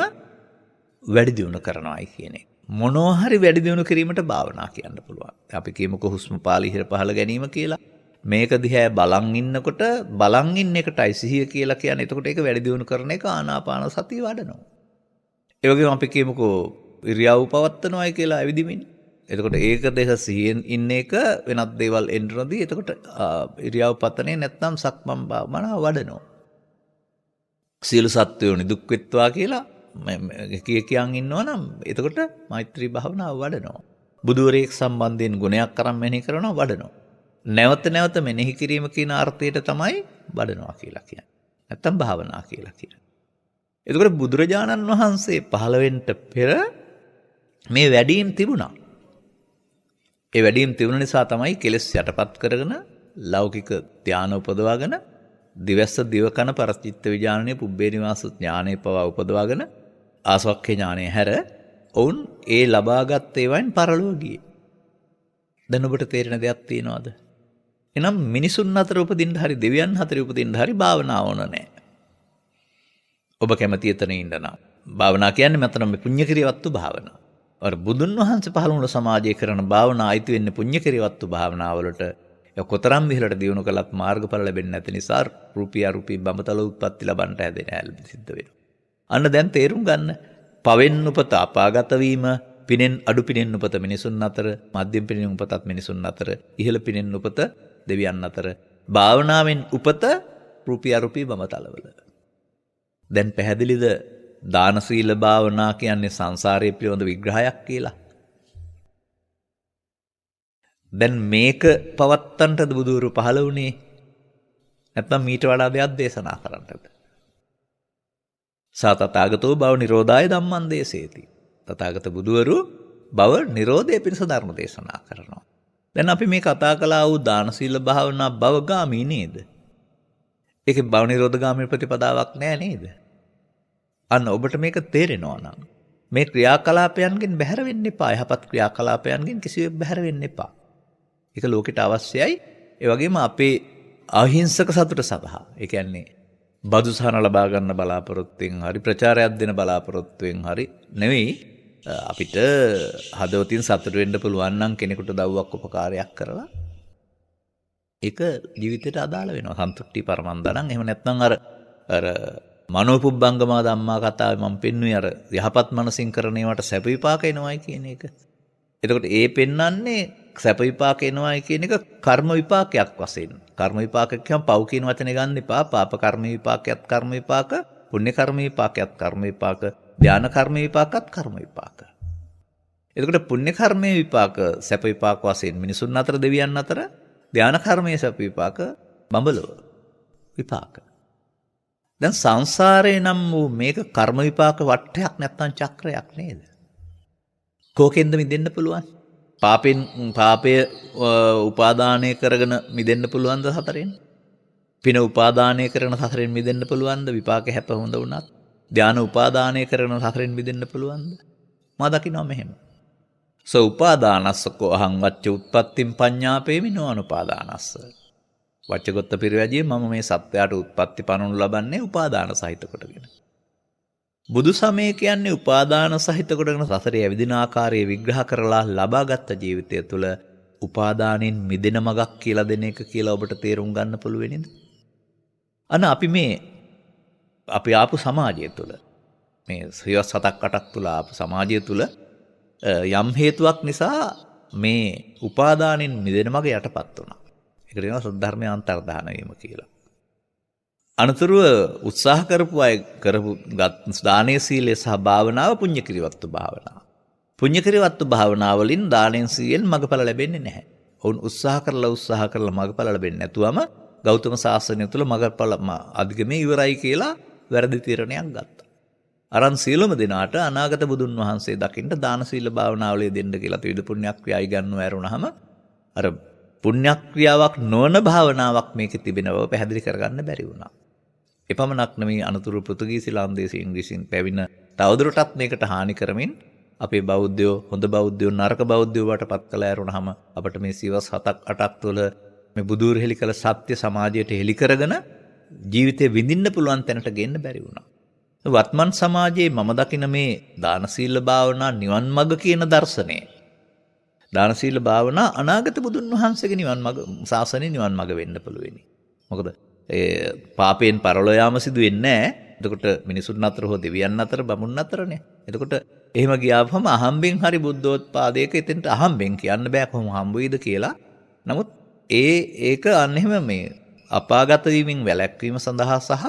වැඩි දියුණු කරනවායි කියන එක. මොනවා හරි වැඩි දියුණු කිරීමට භාවනා කියන්න පුළුවන්. අපි කියමුකෝ හුස්ම පාලි හිර පහළ ගැනීම කියලා. මේක දිහා බලන් ඉන්නකොට බලන් ඉන්න එකටයි සිහිය කියලා කියන්නේ. එතකොට ඒක වැඩි දියුණු කරන එක ආනාපාන සතිය වඩනවා. ඒ වගේම අපි කියමුකෝ ඉරියව් පවත්වනවායි කියලා ඇවිදිමින්. එතකොට ඒක දෙක සිහියෙන් ඉන්න එක වෙනත් දේවල් එන්න නොදී එතකොට ඉරියව් පතනේ නැත්නම් සක්මන් භාවනාව වඩනවා. සියලු සත්වයෝ නිදුක් වෙත්වා කියලා කියන් ඉන්නවා නම් එතකොට මෛත්‍රී භාවනාව වඩනවා. බුදුවරයෙක් සම්බන්ධයෙන් ගුණයක් අරන් මෙනෙහි කරනවා වඩනවා. නැවත නැවත මෙනෙහි කිරීම කියන අර්ථයට තමයි වඩනවා කියලා කියන්නේ. නැත්තම් භාවනා කියලා කියන්නේ. එතකොට බුදුරජාණන් වහන්සේ පහළ වෙන්න පෙර මේ වැඩීම් තිබුණා. ඒ වැඩීම් තිබුණ නිසා තමයි කෙලෙස් යටපත් කරගෙන ලෞකික ධානය උපදවාගෙන දිවස්ස දිවකන පරචිත්ත විඥානීය පුබ්බේ නිවාස ඥානය පවා උපදවාගෙන ආසවක්ඛේ ඥානය හැර ඔවුන් ඒ ලබාගත් ඒවායින් පරලොව ගියේ. දැන් ඔබට තේරෙන දෙයක් තියෙනවද? එනම් මිනිසුන් අතර උපදින්න හරි දෙවියන් අතර උපදින්න හරි භාවනාව ඕන නැහැ. ඔබ කැමති එතන ඉන්න නම්. භාවනා කියන්නේ මෙතන මේ පුණ්‍ය කිරියවත්තු භාවනාව. අර බුදුන් වහන්සේ පහළ වුණ සමාජයේ කරන භාවනා අයිති වෙන්නේ පුණ්‍ය කිරියවත්තු භාවනාවලට. ඒ කොතරම් විහෙලට දියුණු කළත් මාර්ගඵල ලැබෙන්නේ නැති නිසා රූපී අරූපී බඹතල උත්පත්ති ලබන්නට හැදෙන හැල් සිද්ධ වෙනවා. අන්න දැන් තේරුම් ගන්න. පවෙන් උපත අපාගත වීම, පිනෙන් අඩු පිනෙන් උපත මිනිසුන් අතර, මධ්‍යම පිනෙන් උපතත් මිනිසුන් අතර, ඉහළ පිනෙන් උපත දෙවියන් අතර, භාවනාවෙන් උපත රූපී අරූපී බඹතලවල. දැන් පැහැදිලිද දාන සීල භාවනා කියන්නේ සංසාරයේ පිළිබඳ විග්‍රහයක් කියලා? දැන් මේක පවත්තන්ටද බුදුරු පහළ වුණේ? නැත්නම් මීට වඩා දෙයක් දේශනා කරන්නටද? සතතාගතෝ භව නිරෝධාය ධම්මං දේශේති. තථාගත බුදුවරු භව නිරෝධය පිණිස ධර්ම දේශනා කරනවා. දැන් අපි මේ කතා කළා වූ දාන සීල භාවනා භවගාමී නේද? ඒකේ භව නිරෝධ ගාමී ප්‍රතිපදාවක් නෑ නේද? අන්න ඔබට මේක තේරෙනවා නම් මේ ක්‍රියාකලාපයන්ගෙන් බැහැර වෙන්න එපා. යහපත් ක්‍රියාකලාපයන්ගෙන් කිසිවෙක් බැහැර වෙන්න එපා. ඒක ලෝකෙට අවශ්‍යයි. ඒ වගේම අපේ අහිංසක සතුට සඳහා. ඒ කියන්නේ බදු සහන ලබා ගන්න බලාපොරොත්තුෙන් හරි ප්‍රචාරයක් දෙන බලාපොරොත්තුෙන් හරි නෙවෙයි අපිට හදවතින් සතුට වෙන්න පුළුවන් නම් කෙනෙකුට දව්වක් උපකාරයක් කරලා ඒක ජීවිතයට අදාළ වෙනවා. සන්තුට්ටි පරමන්දනං. එහෙම නැත්නම් අර මනෝපුබ්බංගමා ධම්මා කතාවේ මම පෙන්වුවේ අර යහපත් මනසින් කරන ඒවාට සැප විපාක එනවායි කියන එක. එතකොට ඒ පෙන්වන්නේ සැප විපාක එනවායි කියන එක කර්ම විපාකයක් වශයෙන්. කර්ම විපාක කියම පව් කියන වචනේ ගන්න එපා. පාප කර්ම විපාකයක් කර්ම විපාක, පුණ්‍ය කර්ම විපාකයක් කර්ම විපාක, ධාන කර්ම විපාකත් කර්ම විපාක. එතකොට පුණ්‍ය කර්මයේ විපාක සැප විපාක වශයෙන් මිනිසුන් අතර දෙවියන් අතර, ධාන කර්මයේ සැප විපාක බඹලව විපාක. දැන් සංසාරේ නම් වූ මේක කර්ම විපාක වටයක් නැත්නම් චක්‍රයක් නේද? කෝකෙන්ද මිදෙන්න පුළුවන්? පාපය උපාදානය කරගෙන මිදෙන්න පුළුවන්ද සතරෙන්? පින උපාදානය කරන සතරෙන් මිදෙන්න පුළුවන්ද? විපාක හැප හොඳ වුණත්. ධාන උපාදානය කරන සතරෙන් මිදෙන්න පුළුවන්ද? මා දකිනවා මෙහෙම. උපාදානස්සකෝ අහං වච්ච උත්පත්තිම් පඤ්ඤාපේමි නොඅනුපාදානස්ස. වච්චගොත්ත පිරිවැජියේ මම මේ සත්‍යයට උත්පත්ති පනවනු ලබන්නේ උපාදාන සහිත කොටගෙන. බුදු සමය කියන්නේ උපාදාන සහිත කොටගෙන සසරේ ඇවිදින ආකාරය විග්‍රහ කරලා ලබාගත් ජීවිතය තුළ උපාදානෙන් මිදෙන මගක් කියලා දෙන එක කියලා ඔබට තේරුම් ගන්න පුළුවන් නේද? අන්න අපි ආපු සමාජය තුළ මේ සියවස් 7ක් 8ක් තුළ ආපු සමාජය තුළ යම් හේතුවක් නිසා මේ උපාදානෙන් මිදෙන මග යටපත් වුණා. ඒකට කියනවා සද්ධර්මයේ අන්තර්ධාන වීම කියලා. අනතුරුව උත්සාහ කරපු අය කරපු දානීය සීලය සහ භාවනාව පුණ්‍ය කිරිවත්තු භාවනාව. පුණ්‍ය කිරිවත්තු භාවනාවලින් දානෙන් සීයෙන් මගඵල ලැබෙන්නේ නැහැ. ඔවුන් උත්සාහ කරලා මගඵල ලැබෙන්නේ නැතුවම ගෞතම සාසනය තුළ මගඵල අධිගමේ ඉවරයි කියලා වැරදි තීරණයක් ගත්තා. අරන් සීලම දෙනාට අනාගත බුදුන් වහන්සේ දකින්න දාන සීල භාවනාවලිය දෙන්න කියලා ත්‍රිවිධ පුණ්‍යක්‍රියා ඉගන්වුව ඇරුණාම අර පුණ්‍යක්‍රියාවක් නොවන භාවනාවක් මේකේ තිබෙන බව පැහැදිලි කරගන්න බැරි වුණා. එපමණක් නෙමෙයි අනතුරු පෘතුගීසි ලාන්දේසි ඉංග්‍රීසියෙන් පැවිණ තවදුරටත් මේකට හානි කරමින් අපේ බෞද්ධයෝ හොඳ බෞද්ධයෝ නරක බෞද්ධයෝ වටපත් කළා ඇරුණාම අපිට මේ සිවස් 7ක් 8ක් තුළ මේ බුදුර හෙලි කළ සත්‍ය සමාජයට හෙලි කරගෙන ජීවිතේ විඳින්න පුළුවන් තැනට ගෙන්න බැරි වුණා. වත්මන් සමාජයේ මම දකින මේ දාන සීල භාවනා නිවන් මඟ කියන දර්ශනය. දාන සීල භාවනා අනාගත බුදුන් වහන්සේගේ නිවන් මඟ ශාසනයේ නිවන් මඟ වෙන්න පුළුවෙනි. මොකද පාපයෙන් පරලෝ යාම සිදු වෙන්නේ නැහැ. එතකොට මිනිසුන් අතර හෝ දෙවියන් අතර බමුණන් අතරනේ. එතකොට එහෙම ගියාම අහම්බෙන් හරි බුද්ධෝත්පාදයක එතෙන්ට අහම්බෙන් කියන්න බෑ කොහොම හම්බ වෙයිද කියලා. නමුත් ඒක අන්න එහෙම මේ අපාගත වීමෙන් වැළැක්වීම සඳහා සහ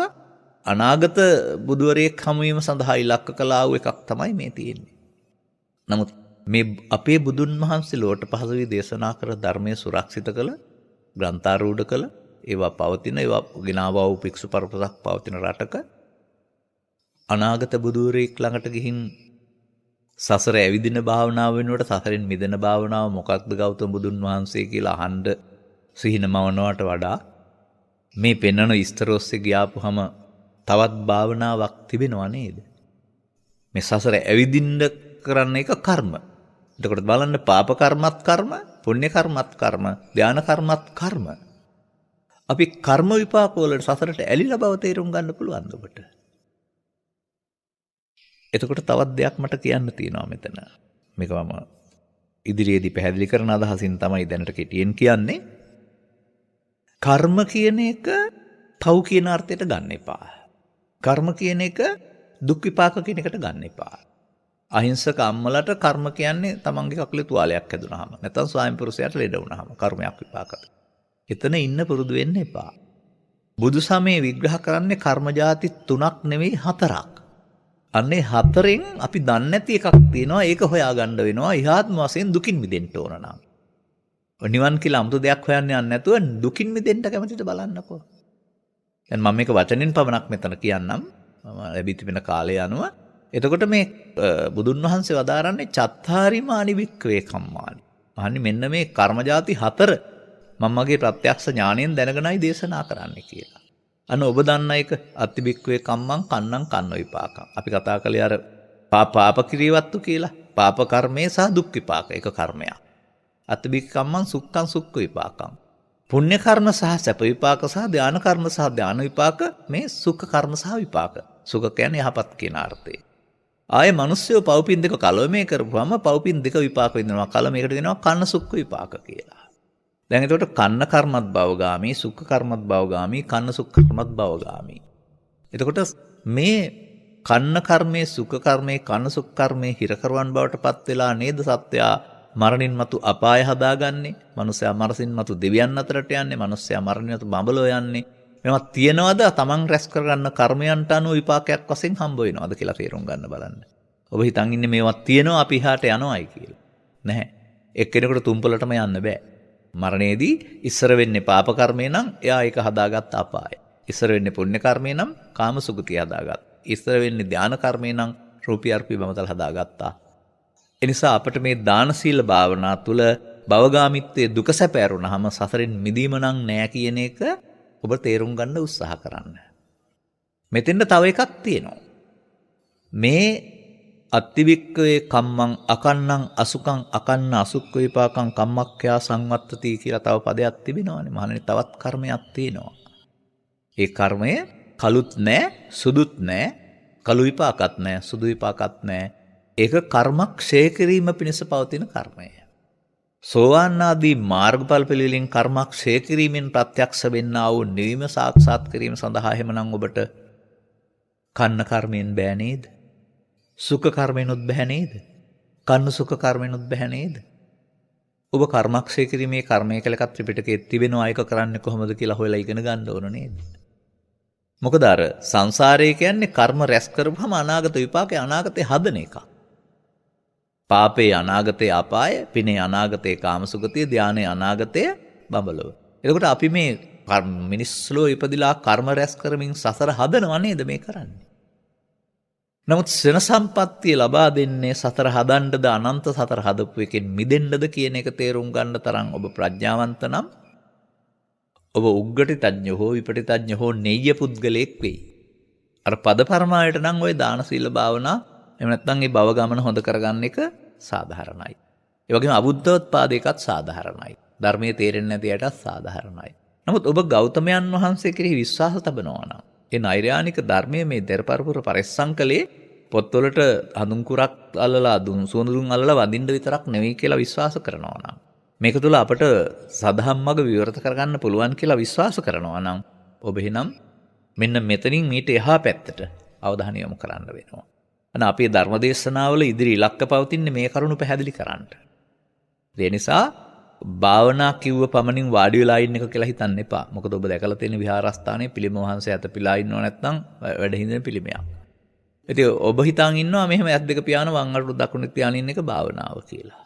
අනාගත බුදුවරයෙක් හමු වීම සඳහා ඉලක්ක කළා වූ එකක් තමයි මේ තියෙන්නේ. නමුත් මේ අපේ බුදුන් වහන්සේ ලෝට පහළ වී දේශනා කර ධර්මයේ සුරක්ෂිත කළ ග්‍රන්ථාරූඪ කළ ඒවා පවතින ඒවා ගෙනාවා වූ භික්ෂු පරපතක් පවතින රටක අනාගත බුදුවරයෙක් ළඟට ගිහින් සසර ඇවිදින භාවනාව වෙනුවට සසරෙන් මිදෙන භාවනාව මොකක්ද ගෞතම බුදුන් වහන්සේ කියලා අහන්න සිහිනමවනවට වඩා මේ පෙන්වන විස්තර ඔස්සේ ගියාපුවම තවත් භාවනාවක් තිබෙනවා නේද? මේ සසර ඇවිදින්න කරන්න එක කර්ම. එතකොට බලන්න පාප කර්මත් කර්ම, පුණ්‍ය කර්මත් කර්ම, ධාන කර්මත් කර්ම. අපි කර්ම විපාක වලට සසරට ඇලිලා බව තේරුම් ගන්න පුළුවන්ද ඔබට? එතකොට තවත් දෙයක් මට කියන්න තියෙනවා මෙතන. මේක මම ඉදිරියේදී පැහැදිලි කරන අදහසින් තමයි දැනට කෙටියෙන් කියන්නේ. කර්ම කියන එක පව් කියන අර්ථයට ගන්න එපා. කර්ම කියන එක දුක් විපාක කියන එකට ගන්න එපා. අහිංසක අම්මලට කර්ම කියන්නේ තමන්ගේ කකුලේ තුවාලයක් හැදුනහම නැත්නම් ස්වාමි පුරුෂයාට ලෙඩ වුනහම කර්මයක් විපාකද. එතන ඉන්න පුරුදු වෙන්න එපා. බුදු සමයේ විග්‍රහ කරන්නේ කර්ම જાති 3ක් නෙවෙයි 4ක්. අන්නේ 4න් අපි දන්නේ නැති එකක් තියෙනවා. ඒක හොයාගන්න වෙනවා. ඉහාත්ම වශයෙන් දුකින් මිදෙන්න ඕන නම්. නිවන් කියලා 아무තු දෙයක් හොයන්න යන්නේ නැතුව දුකින් මිදෙන්න කැමතිද බලන්නකෝ. දැන් මම මේක වචනෙන් පමණක් මෙතන කියන්නම්. මම ලැබී තිබෙන කාලය අනුව. එතකොට මේ බුදුන් වහන්සේ වදාරන්නේ චත්තාරිමානි වික්‍රේ කම්මානි. අහන්නේ මෙන්න මේ කර්ම જાති 4 මම මගේ ප්‍රත්‍යක්ෂ ඥාණයෙන් දැනගෙනයි දේශනා කරන්නේ කියලා. අන්න ඔබ දන්න එක අත්තිබික්කවේ කම්මං කන්නං කන්න විපාකං. අපි කතා කළේ අර පාප කිරීවත්තු කියලා. පාප කර්මය සහ දුක් විපාක එක කර්මයක්. අත්තිබික්ක කම්මං සුක්ඛං සුක්ඛ විපාකං. පුණ්‍ය කර්ම සහ සැප විපාක සහ ධාන කර්ම සහ ධාන විපාක මේ සුඛ කර්ම සහ විපාක. සුඛ කියන්නේ යහපත් කියන අර්ථය. ආයේ මිනිස්සු පව්පින් දෙක කලවමේ කරපුවම පව්පින් දෙක විපාක විඳිනවා. කලමේකට දෙනවා කන්න සුක්ඛ විපාක කියලා. දැන් එතකොට කන්න කර්මත් භවගාමී, සුඛ කර්මත් භවගාමී, කන්න සුඛ කර්මත් භවගාමී. එතකොට මේ කන්න කර්මයේ, සුඛ කර්මයේ, කන්න සුඛ කර්මයේ හිරකරවන් බවට පත් වෙලා නේද සත්‍යයා මරණින් මතු අපාය හදාගන්නේ. මනුස්සයා මරණින් මතු දෙවියන් අතරට යන්නේ. මනුස්සයා මරණින් මතු බඹලෝ යන්නේ. මේවා තියනවද? තමන් රැස් කරගන්න කර්මයන්ට අනුව විපාකයක් වශයෙන් හම්බ වෙනවද කියලා තේරුම් ගන්න බලන්න. ඔබ හිතන් ඉන්නේ මේවා තියනවා අපි එහාට යනවායි කියලා. නැහැ. එක්කෙනෙකුට තුම්පලටම යන්න බෑ. මරණයේදී ඉස්සර වෙන්නේ පාප කර්මය නම් එයා ඒක හදාගත්ත අපාය. ඉස්සර වෙන්නේ පුණ්‍ය කර්මය නම් කාම සුගතිය හදාගත්ත. ඉස්සර වෙන්නේ ධාන කර්මය නම් රූපී අර්පී බමතල් හදාගත්තා. ඒ නිසා අපිට මේ දාන සීල භාවනා තුල භවගාමිත්වයේ දුක සැප ඇරුණාම සසරින් මිදීම නම් නෑ කියන එක ඔබ තේරුම් ගන්න උත්සාහ කරන්න. මෙතෙන්ද තව එකක් තියෙනවා. මේ අත්තිවික්කවේ කම්මං අකන්නං අසුකං අකන්න අසුක්ඛ විපාකං කම්මක්ඛයා සංවත්තති කියලා තව පදයක් තිබෙනවානේ. මහණෙනි තවත් කර්මයක් තියෙනවා. ඒ කර්මය කළුත් නැහැ, සුදුත් නැහැ, කළු විපාකත් නැහැ, සුදු විපාකත් නැහැ. ඒක කර්මක් ක්ෂය කිරීම පිණිස පවතින කර්මය. සෝවාන් ආදී මාර්ගඵල පිළිවෙලින් කර්මක් ක්ෂය කිරීමෙන් ප්‍රත්‍යක්ෂ වෙන්නා වූ නිවීම සාක්ෂාත් කිරීම සඳහා එහෙමනම් ඔබට කන්න කර්මයෙන් බෑ නේද? සුඛ කර්මෙනුත් බෑ නේද? කන්න සුඛ කර්මෙනුත් බෑ නේද? ඔබ කර්මක්ෂය කිරීමේ කර්මය කියලා එකක් ත්‍රිපිටකයේ තිබෙනවා. ඒක කරන්නේ කොහොමද කියලා හොයලා ඉගෙන ගන්න ඕන නේද? මොකද අර සංසාරය කියන්නේ කර්ම රැස් කරපුවම අනාගත විපාකේ අනාගතේ හදන එකක්. පාපේ අනාගතේ අපාය, පිනේ අනාගතේ කාමසුගතිය, ධානයේ අනාගතේ බඹලව. එතකොට අපි මේ මිනිස්සුලෝ ඉපදිලා කර්ම රැස් කරමින් සසර හදනව නේද මේ කරන්නේ? නමුත් සෙන සම්පත්තිය ලබා දෙන්නේ සතර හදන්නද අනන්ත සතර හදපු එකෙන් මිදෙන්නද කියන එක තේරුම් ගන්න තරම් ඔබ ප්‍රඥාවන්ත නම් ඔබ උග්ගටිතඥ හෝ විපටිතඥ හෝ නෙය්‍ය පුද්ගලයෙක් වෙයි. අර පද පරමායට නම් ওই දාන සීල භාවනා එහෙම නැත්නම් මේ භව ගමන හොඳ කරගන්න එක සාධාරණයි. ඒ වගේම අබුද්ධෝත්පාදයකත් සාධාරණයි. ධර්මයේ තේරෙන්නේ නැති අයටත් සාධාරණයි. නමුත් ඔබ ගෞතමයන් වහන්සේ කෙරෙහි විශ්වාස තබනවා නම් ඒ නෛර්යානික ධර්මයේ මේ දරපරපුර පරිස්සම් කළේ පොත්වලට හඳුන් කුරක් අල්ලලා සුවඳුන් අල්ලලා වදින්න විතරක් නෙවෙයි කියලා විශ්වාස කරනවා නම් මේක තුළ අපට සදහම් මඟ විවෘත කරගන්න පුළුවන් කියලා විශ්වාස කරනවා නම් ඔබ එහෙනම් මෙන්න මෙතනින් මීට එහා පැත්තට අවධානය යොමු කරන්න වෙනවා. අන්න අපේ ධර්මදේශනාවල ඉදිරි ඉලක්ක පවතින්නේ මේ කරුණු පැහැදිලි කරන්න. ඒ නිසා භාවනා කිව්ව පමණින් වාඩි වෙලා ඉන්න එක කියලා හිතන්න එපා. මොකද ඔබ දැකලා තියෙන විහාරස්ථානයේ පිළිම වහන්සේ අත පිලා ඉන්නව නැත්නම් වැඩ හිඳින පිළිමයක්. ඉතින් ඔබ හිතාන් ඉන්නවා මෙහෙම ඇස් දෙක පියාන වම් අතට දකුණු තියාගෙන ඉන්න එක භාවනාව කියලා.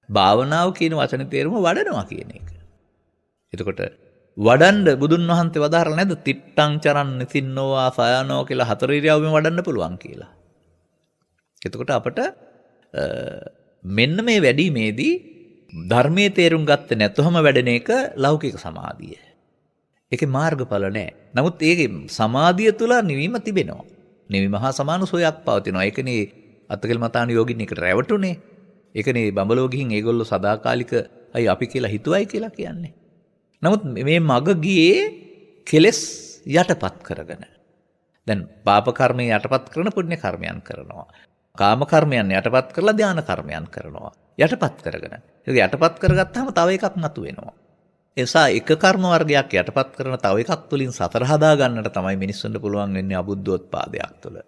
භාවනාව කියන වචනේ තේරුම වඩනවා කියන එක. එතකොට වඩන්න බුදුන් වහන්සේ වදාහරලා නැද්ද? තිට්ටං චරන් නිසින්නෝවා සයනෝ කියලා 4 ඉරියව්වෙන් වඩන්න පුළුවන් කියලා. එතකොට අපට මෙන්න මේ වැඩිමේදී ධර්මයේ තේරුම් ගත්තේ නැතුවම වැඩෙන එක ලෞකික සමාධිය. ඒකේ මාර්ගඵල නැහැ. නමුත් ඒකේ සමාධිය තුල නිවීම තිබෙනවා. නිවීම හා සමාන සෝයක් පවතිනවා. ඒකනේ අත්කල් මතාන යෝගින් එකට රැවටුනේ. ඒකනේ බඹලෝ ගිහින් ඒගොල්ලෝ සදාකාලික අයි අපි කියලා හිතුවයි කියලා කියන්නේ. නමුත් මේ මග ගියේ කෙලෙස් යටපත් කරගෙන. දැන් පාප කර්මය යටපත් කරන පුණ්‍ය කර්මයන් කරනවා. කාම කර්මයන් යටපත් කරලා ධාන කර්මයන් කරනවා. යටපත් කරගෙන. ඒක යටපත් කරගත්තාම තව එකක් නතු වෙනවා. එසා එක කර්ම වර්ගයක් යටපත් කරන තව එකක් තුලින් සතර හදා ගන්නට තමයි මිනිස්සුන්ට පුළුවන් වෙන්නේ අබුද්ධෝත්පාදයක් තුළ.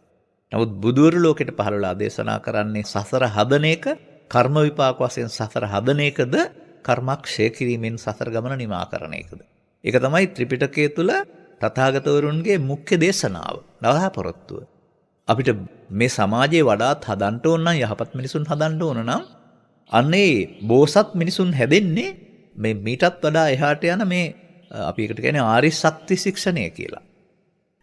නමුත් බුදුවරු ලෝකෙට පහළලා දේශනා කරන්නේ සසර හදන එක, කර්ම විපාක වශයෙන් සසර හදන එකද, කර්මක්ෂය කිරීමෙන් සසර ගමන නිමා කරන එකද. ඒක තමයි ත්‍රිපිටකය තුළ තථාගතවරුන්ගේ මුඛ්‍ය දේශනාව, බලාපොරොත්තුව. අපිට මේ සමාජයේ වඩාත් හදන්න ඕන නම්, යහපත් මිනිසුන් හදන්න ඕන නම්, අන්නේ බෝසත් මිනිසුන් හැදෙන්නේ මේ මීටත් වඩා එහාට යන මේ අපි එකට කියන්නේ ආරි ශක්ති ශික්ෂණය කියලා.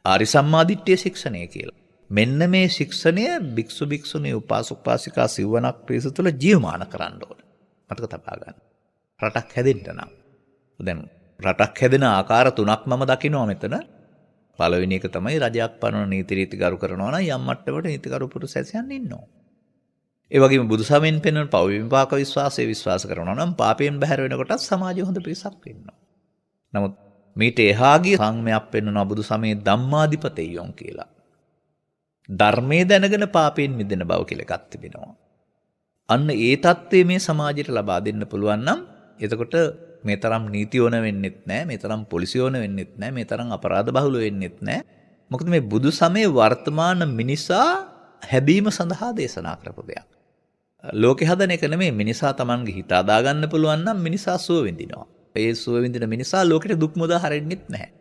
ආරි සම්මාදිට්ඨිය ශික්ෂණය කියලා. මෙන්න මේ ශික්ෂණය භික්ෂු භික්ෂුණී උපාසක උපාසිකා සිවණක් පිරිස තුළ ජීවමාන කරන්න ඕන. මතක තබා ගන්න. රටක් හැදෙන්න නම්. දැන් රටක් හැදෙන ආකාර තුනක් මම දකිනවා මෙතන. පළවෙනි එක තමයි රජයක් පනවන නීති රීති ගරු කරනවා නම් යම් මට්ටමකට නීතිගරු පුරුෂයන් ඉන්නවා. ඒ වගේම බුදුසමෙන් පෙන්වන පව විපාක විශ්වාසය විශ්වාස කරනවා නම් පාපයෙන් බැහැර වෙනකොට සමාජය හොඳ පිරිසක් වෙනවා. නමුත් මීට එහා ගිය සංමයක් පෙන්වන බුදුසමයේ ධම්මාධිපතෙයොන් කියලා. ධර්මයේ දැනගෙන පාපයෙන් මිදෙන බව කියලා එකක් තිබෙනවා. අන්න ඒ தත්ත්වය මේ සමාජයට ලබා දෙන්න පුළුවන් නම් එතකොට මේ තරම් නීති ඕන වෙන්නෙත් නැහැ, මේ තරම් පොලිසිය ඕන වෙන්නෙත් නැහැ, මේ තරම් අපරාධ බහුල වෙන්නෙත් නැහැ. මොකද මේ බුදු සමයේ වර්තමාන මිනිසා හැදීම සඳහා දේශනා කරපු දෙයක්. ලෝකේ හදන එක නෙමෙයි, මිනිසා Tamanගේ හිත අදා ගන්න පුළුවන් නම් මිනිසා සුව විඳිනවා. ඒ සුව විඳින මිනිසා ලෝකෙට දුක් මුදා හරින්නෙත් නැහැ.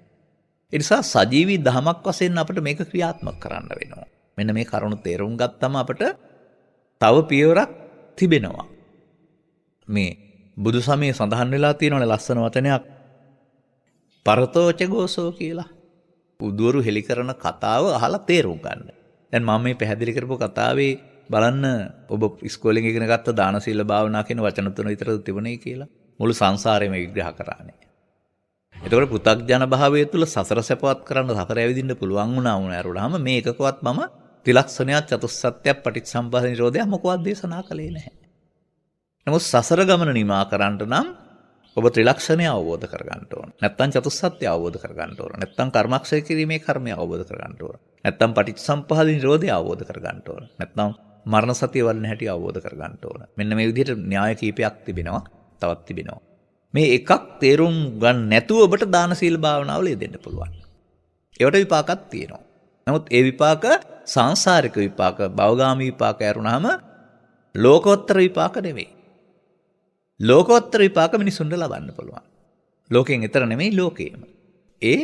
ඒ නිසා සජීවී දහමක් වශයෙන් අපිට මේක ක්‍රියාත්මක කරන්න වෙනවා. මෙන්න මේ කරුණු තේරුම් ගත්තම අපිට තව පියවරක් තිබෙනවා. මේ බුදු සමයේ සඳහන් වෙලා තියෙනවනේ ලස්සන වචනයක්, පරතෝච ගෝසෝ කියලා. බුදුවරු හෙලි කරන කතාව අහලා තේරුම් ගන්න. දැන් මම මේ පැහැදිලි කරපු කතාවේ බලන්න ඔබ ඉස්කෝලෙන් ඉගෙන ගත්ත දාන සීල භාවනා කියන වචන තුන විතර තිබුණේ කියලා. මුළු සංසාරෙම විග්‍රහ කරානේ. එතකොට පෘථග්ජන භාවය තුල සසර සැපවත් කරන්න, සසර ඇවිදින්න පුළුවන් වුණා වුණාම මේ එකකවත් මම ත්‍රිලක්ෂණයක්, චතුස්සත්‍යයක්, පටිච්චසමුප්පාද නිරෝධයක් මොකවත් දේශනා කළේ නැහැ. නමුත් සසර ගමන නිමා කරන්න නම් ඔබ ත්‍රිලක්ෂණය අවබෝධ කරගන්න ඕන. නැත්නම් චතුස්සත්‍ය අවබෝධ කරගන්න ඕන. නැත්නම් කර්මක්ෂය කිරීමේ කර්මය අවබෝධ කරගන්න ඕන. නැත්නම් පටිච්චසමුප්පාද නිරෝධය අවබෝධ කරගන්න ඕන. නැත්නම් මරණ සතිය වඩන හැටි අවබෝධ කරගන්න ඕන. මෙන්න මේ විදිහට න්‍යාය කීපයක් තිබෙනවා. තවත් තිබෙනවා. මේ එකක් තේරුම් ගන්න නැතුව ඔබට දාන සීල භාවනාවල යෙදෙන්න පුළුවන්. ඒවට විපාකක් තියෙනවා. නමුත් ඒ විපාක සංසාරික විපාක, භවගාමී විපාක ඇරුණාම ලෝකෝත්තර විපාක නෙවෙයි. ලෝකෝත්තර විපාක මිනිසුන්ට ලබන්න පුළුවන්. ලෝකයෙන් ඈතර නෙමෙයි, ලෝකේම. ඒ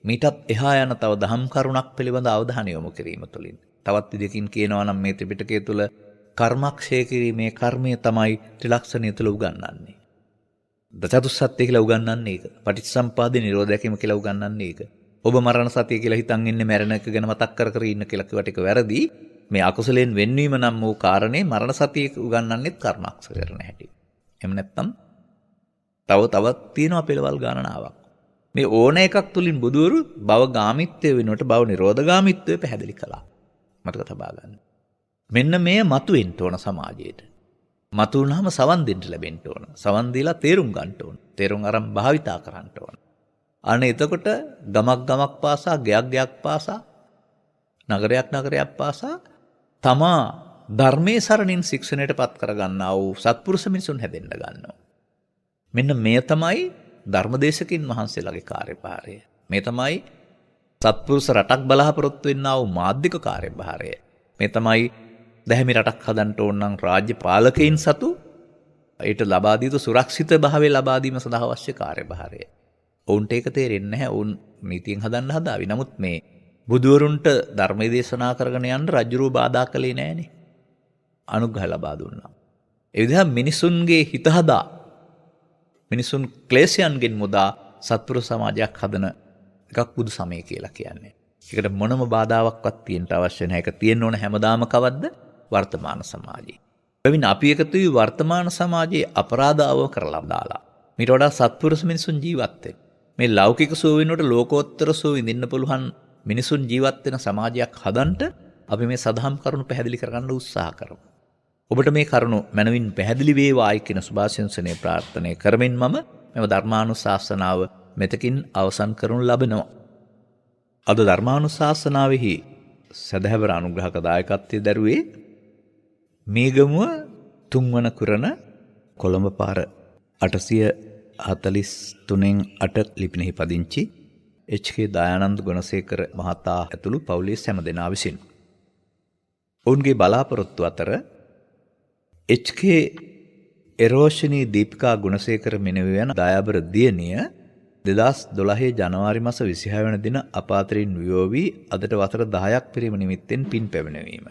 මීටත් එහා යන තව දහම් කරුණක් පිළිබඳ අවධානය යොමු කිරීම තුළින්. තවත් විදිහකින් කියනවා නම් මේ ත්‍රිපිටකය තුල කර්මක්ෂය කිරීමේ කර්මය තමයි ත්‍රිලක්ෂණය තුල උගන්වන්නේ. දසතුස්සත්ය කියලා උගන්වන්නේ ඒක. පටිච්චසම්පාද නිරෝධයකම කියලා උගන්වන්නේ ඒක. ඔබ මරණ සතිය කියලා හිතන් ඉන්නේ මැරෙන එක ගැන මතක් කර කර ඉන්න කියලා කිව්වට ඒක වැරදි. මේ අකුසලයෙන් වෙන්වීම නම් වූ කාරණේ මරණ සතිය උගන්වන්නේත් කර්මක්ෂය කරන හැටි. එහෙම නැත්නම් තවත් තියෙනවා පෙළවල් ගණනාවක්. මේ ඕන එකක් තුලින් බුදුවරු භව ගාමිත්වය වෙනුවට භව නිරෝධ ගාමිත්වය පැහැදිලි කළා. මතක තබා ගන්න. මෙන්න මේ මතුවෙන්න ඕන සමාජයට. මතුවුනහම සවන් දෙන්න ලැබෙන්න ඕන. සවන් දීලා තේරුම් ගන්න ඕන. තේරුම් අරන් භාවිතා කරන්න ඕන. අනේ එතකොට ගමක් පාසා, ගයක් පාසා, නගරයක් පාසා තමා ධර්මයේ සරණින් ශික්ෂණයටපත් කරගන්නා වූ සත්පුරුෂ මිනිසුන් හැදෙන්න ගන්නවා. මෙන්න මේ තමයි ධර්මදේශකින් වහන්සේලාගේ කාර්යභාරය. මේ තමයි සත්පුරුෂ රටක් බලාපොරොත්තු වෙන්නා වූ මාධ්‍යික කාර්යභාරය. මේ තමයි දැහැමි රටක් හදන්න ඕන නම් රාජ්‍ය පාලකයින් සතු ඊට ලබා දී යුතු සුරක්ෂිත භාවය ලබා දීම සඳහා අවශ්‍ය කාර්යභාරය. ඔවුන්ට ඒක තේරෙන්නේ නැහැ. ඔවුන් නීතියෙන් හදන්න හදාවි. නමුත් මේ බුදුවරුන්ට ධර්මයේ දේශනා කරගෙන යන්න රජුරෝ බාධා කළේ නැහනේ. අනුග්‍රහ ලබා දුන්නා. ඒ විදිහ මිනිසුන්ගේ හිත හදා, මිනිසුන් ක්ලේශයන්ගෙන් මුදා සත්පුරුෂ සමාජයක් හදන එකක් බුදු සමය කියලා කියන්නේ. ඒකට මොනම බාධාවක්වත් තියෙන්න අවශ්‍ය නැහැ. ඒක තියෙන්න ඕන හැමදාම කවද්ද? වර්තමාන සමාජයේ. එබැවින් අපි එකතු වී වර්තමාන සමාජයේ අපරාධව කරලා දාලා මීට වඩා සත්පුරුෂ මිනිසුන් ජීවත් වෙන්න. මේ ලෞකික සුව වෙනුවට ලෝකෝත්තර සුව විඳින්න පුළුවන් මිනිසුන් ජීවත් වෙන සමාජයක් හදන්න අපි මේ සදහම් කරුණු පැහැදිලි කරගන්න උත්සාහ කරමු. ඔබට මේ කරුණු මනවින් පැහැදිලි වේවායි කියන සුභාශිංසනයේ ප්‍රාර්ථනා කරමින් මම මෙම ධර්මානුශාසනාව මෙතකින් අවසන් කරනු ලබනවා. අද ධර්මානුශාසනාවෙහි සදහැවර අනුග්‍රහක දායකත්වයේ දරුවේ මේගමුව තුන්වන කුරණ කොළඹ පාර 843න් 8 ලිපිනෙහි පදිංචි එච්.කේ. දයානන්ද ගුණසේකර මහතා ඇතුළු පවුලේ සෑම දෙනා විසින්. ඔවුන්ගේ බලාපොරොත්තු අතර එච්.කේ. එරෝෂිනී දීපිකා ගුණසේකර මෙනෙවි යන දයාබර දියණිය 2012 ජනවාරි මාස 26 වන දින අපාතරින් වියෝ වී අදට වසර 10ක් පිරීම නිමිත්තෙන් පින් පැමිණවීම.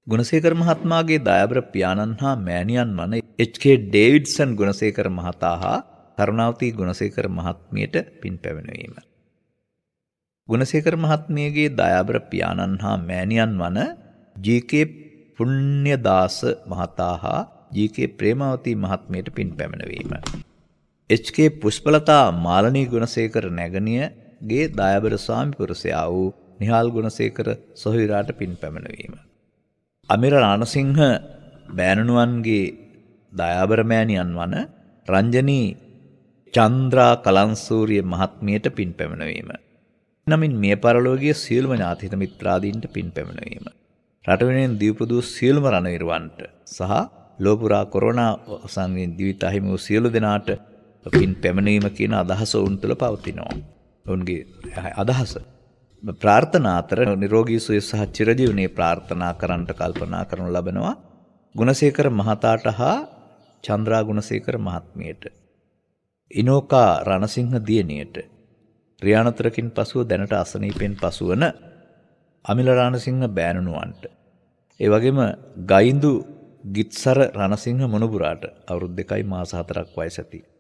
ගුණසේකර මහත්මයාගේ දයාබර පියාණන් හා මෑණියන් වන එච්.කේ. ඩේවිඩ්සන් ගුණසේකර මහතා හා කරුණාවති ගුණසේකර මහත්මියට පින් පැමිණවීම. ගුණසේකර මහත්මියගේ දයාබර පියාණන් හා මෑණියන් වන ජී.කේ. පුණ්‍යදාස මහතා හා ජී.කේ. ප්‍රේමාවති මහත්මියට පින් පැමිණවීම. එච්.කේ. පුෂ්පලතා මාලනී ගුණසේකර නැගණියගේ දයාබර ස්වාමි පුරුෂයා වූ නිහාල් ගුණසේකර සොහොයුරාට පින් පැමිණවීම. අමිර රාණසිංහ බෑණනුවන්ගේ දයාබර මෑණියන් වන රංජනී චන්ද්‍රා කලන්සූරිය මහත්මියට පින් පැමිණවීම. නමින් මිය පරලෝකීය සියලුම ඥාතිහිත මිත්‍රාදීන්ට පින් පැමිණවීම. රට වෙනුවෙන් දීපදූ සියලුම රණවිරුවන්ට සහ ලෝපුරා කොරෝනා සංගීත ජීවිත අහිමි වූ සියලු දෙනාට පින් පැමිණීම කියන අදහස ඔවුන් තුළ පවතිනවා. ඔවුන්ගේ අදහස ප්‍රාර්ථනා අතර නිරෝගී සුවය සහ චිරජීවනයේ ප්‍රාර්ථනා කරන්නට කල්පනා කරනු ලබනවා. ගුණසේකර මහතාට හා චන්ද්‍රා ගුණසේකර මහත්මියට, ඉනෝකා රණසිංහ දියණියට, ක්‍රියානතරකින් පසුව දැනට අසනීපෙන් පසුවන අමිල රණසිංහ බෑණනුවන්ට, ඒ වගේම ගයින්දු ගිත්සර රණසිංහ මුණුබුරාට අවුරුදු 2යි මාස 4ක් වයස ඇති.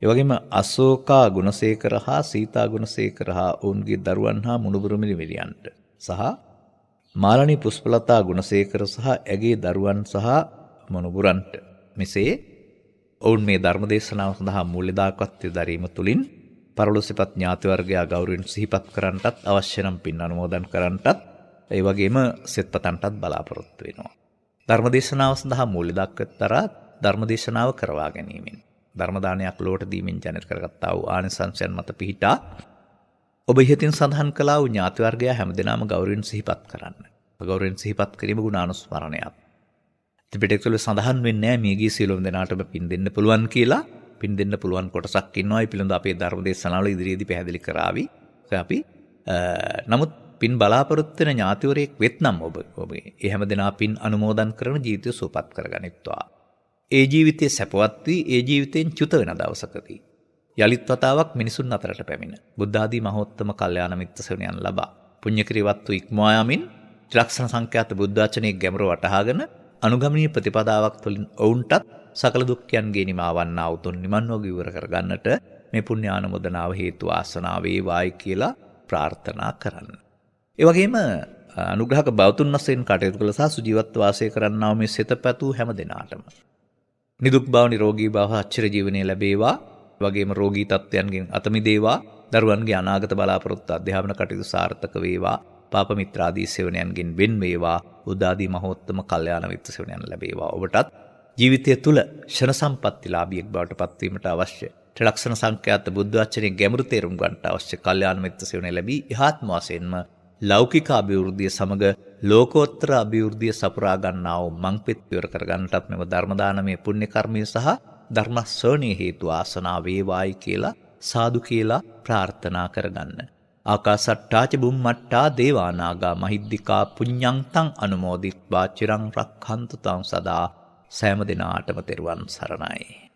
ඒ වගේම අශෝකා ගුණසේකර හා සීතා ගුණසේකර හා ඔවුන්ගේ දරුවන් හා මුණුබුරු මිනිමිරියන්ට සහ මාලනී පුෂ්පලතා ගුණසේකර සහ ඇගේ දරුවන් සහ මුණුබුරන්ට මෙසේ ඔවුන් මේ ධර්මදේශනාව සඳහා මූල්‍ය දායකත්වය දරීම තුළින් පරලොස්සිපත් ඥාති වර්ගයා ගෞරවයෙන් සිහිපත් කරන්නටත් අවශ්‍ය නම් පින් අනුමෝදන් කරන්නටත් ඒ වගේම සෙත්පතන්ටත් බලාපොරොත්තු වෙනවා. ධර්මදේශනාව සඳහා මූල්‍ය දක්වතරා ධර්මදේශනාව කරවා ගැනීමෙන් ධර්ම දානයක් ලෝට දීමෙන් ජනිත කරගත්තා වූ ආනිසංසයන් මත පිහිටා ඔබ ඉහතින් සඳහන් කළා වූ ඥාති වර්ගයා හැමදෙනාම ගෞරවයෙන් සිහිපත් කරන්න. ගෞරවයෙන් සිහිපත් කිරීම ගුණානුස්මරණයක්. ත්‍රිපිටකය තුළ සඳහන් වෙන්නේ නැහැ මේගී සියලුම දෙනාටම පින් දෙන්න පුළුවන් කියලා. පින් දෙන්න පුළුවන් කොටසක් ඉන්නවා. ඒ පිළිබඳව අපේ ධර්ම දේශනාවල ඉදිරියේදී පැහැදිලි කරાવી. අපි නමුත් පින් බලාපොරොත්තු වෙන ඥාතිවරයෙක් වෙත්නම් ඔබ ඒ හැමදෙනා පින් අනුමෝදන් කරන ජීවිතය සුවපත් කරගනිත්වා. ඒ ජීවිතයේ සැපවත් වී ඒ ජීවිතයෙන් චුත වෙන දවසකදී යලිත් වතාවක් මිනිසුන් අතරට පැමිණ බුද්ධ ආදී මහෝත්තම කල්යාණ මිත්‍ර සෙවණියන් ලබා පුණ්‍ය ක්‍රියාවත්තු ඉක්මවා යමින් ත්‍රිලක්ෂණ සංඛ්‍යාත බුද්ධ වචනේ ගැඹුර වටහාගෙන අනුගමනීය ප්‍රතිපදාවක් තුළින් ඔවුන්ටත් සකල දුක්ඛයන්ගේ නිමාවන්නා උතුම් නිවන් වූ ඉවර කරගන්නට මේ පුණ්‍ය ආනුමෝදනාව හේතු ආසනාව වේවායි කියලා ප්‍රාර්ථනා කරන්න. ඒ වගේම අනුග්‍රහක බෞතුන් වශයෙන් කටයුතු කළ සහ සුජීවත්ව වාසය කරන්නා වූ මේ සිතපැතු හැම දෙනාටම නිදුක් බව නිරෝගී බව අචිර ජීවනයේ ලැබේවා. වගේම රෝගී තත්ත්වයන්ගෙන් අත මිදේවා. දරුවන්ගේ අනාගත බලාපොරොත්තු අධ්‍යාපන කටයුතු සාර්ථක වේවා. පාප මිත්‍රාදී සේවනයන්ගෙන් වෙන් වේවා. උදාදී මහෝත්තම කල්යාණ මිත්‍ර සේවනයන් ලැබේවා. ඔබටත් ජීවිතය තුළ ෂණ සම්පත්තිලාභියෙක් බවට පත්වීමට අවශ්‍ය ත්‍රිලක්ෂණ සංඛ්‍යාත බුද්ධ වචනේ ගැඹුරු තේරුම් ගන්නට අවශ්‍ය කල්යාණ මිත්‍ර සේවනය ලැබී ඉහාත්ම වශයෙන්ම ලෞකික අභිවෘද්ධිය සමග ලෝකෝත්තර අභිවෘද්ධිය සපුරා ගන්නා වූ මංපෙත් පියවර කර ගන්නටත් මෙව ධර්ම දානමේ පුණ්‍ය කර්මය සහ ධර්ම ශ්‍රවණයේ හේතු ආසනාව වේවායි කියලා සාදු කියලා ප්‍රාර්ථනා කරගන්න. ආකාසට්ටාච බුම්මට්ටා දේවානාගා මහිද්దికා පුඤ්ඤන්තං අනුමෝදිත්වා චිරං රක්ඛන්තු තං සදා. සෑම දිනාටම තෙරුවන් සරණයි.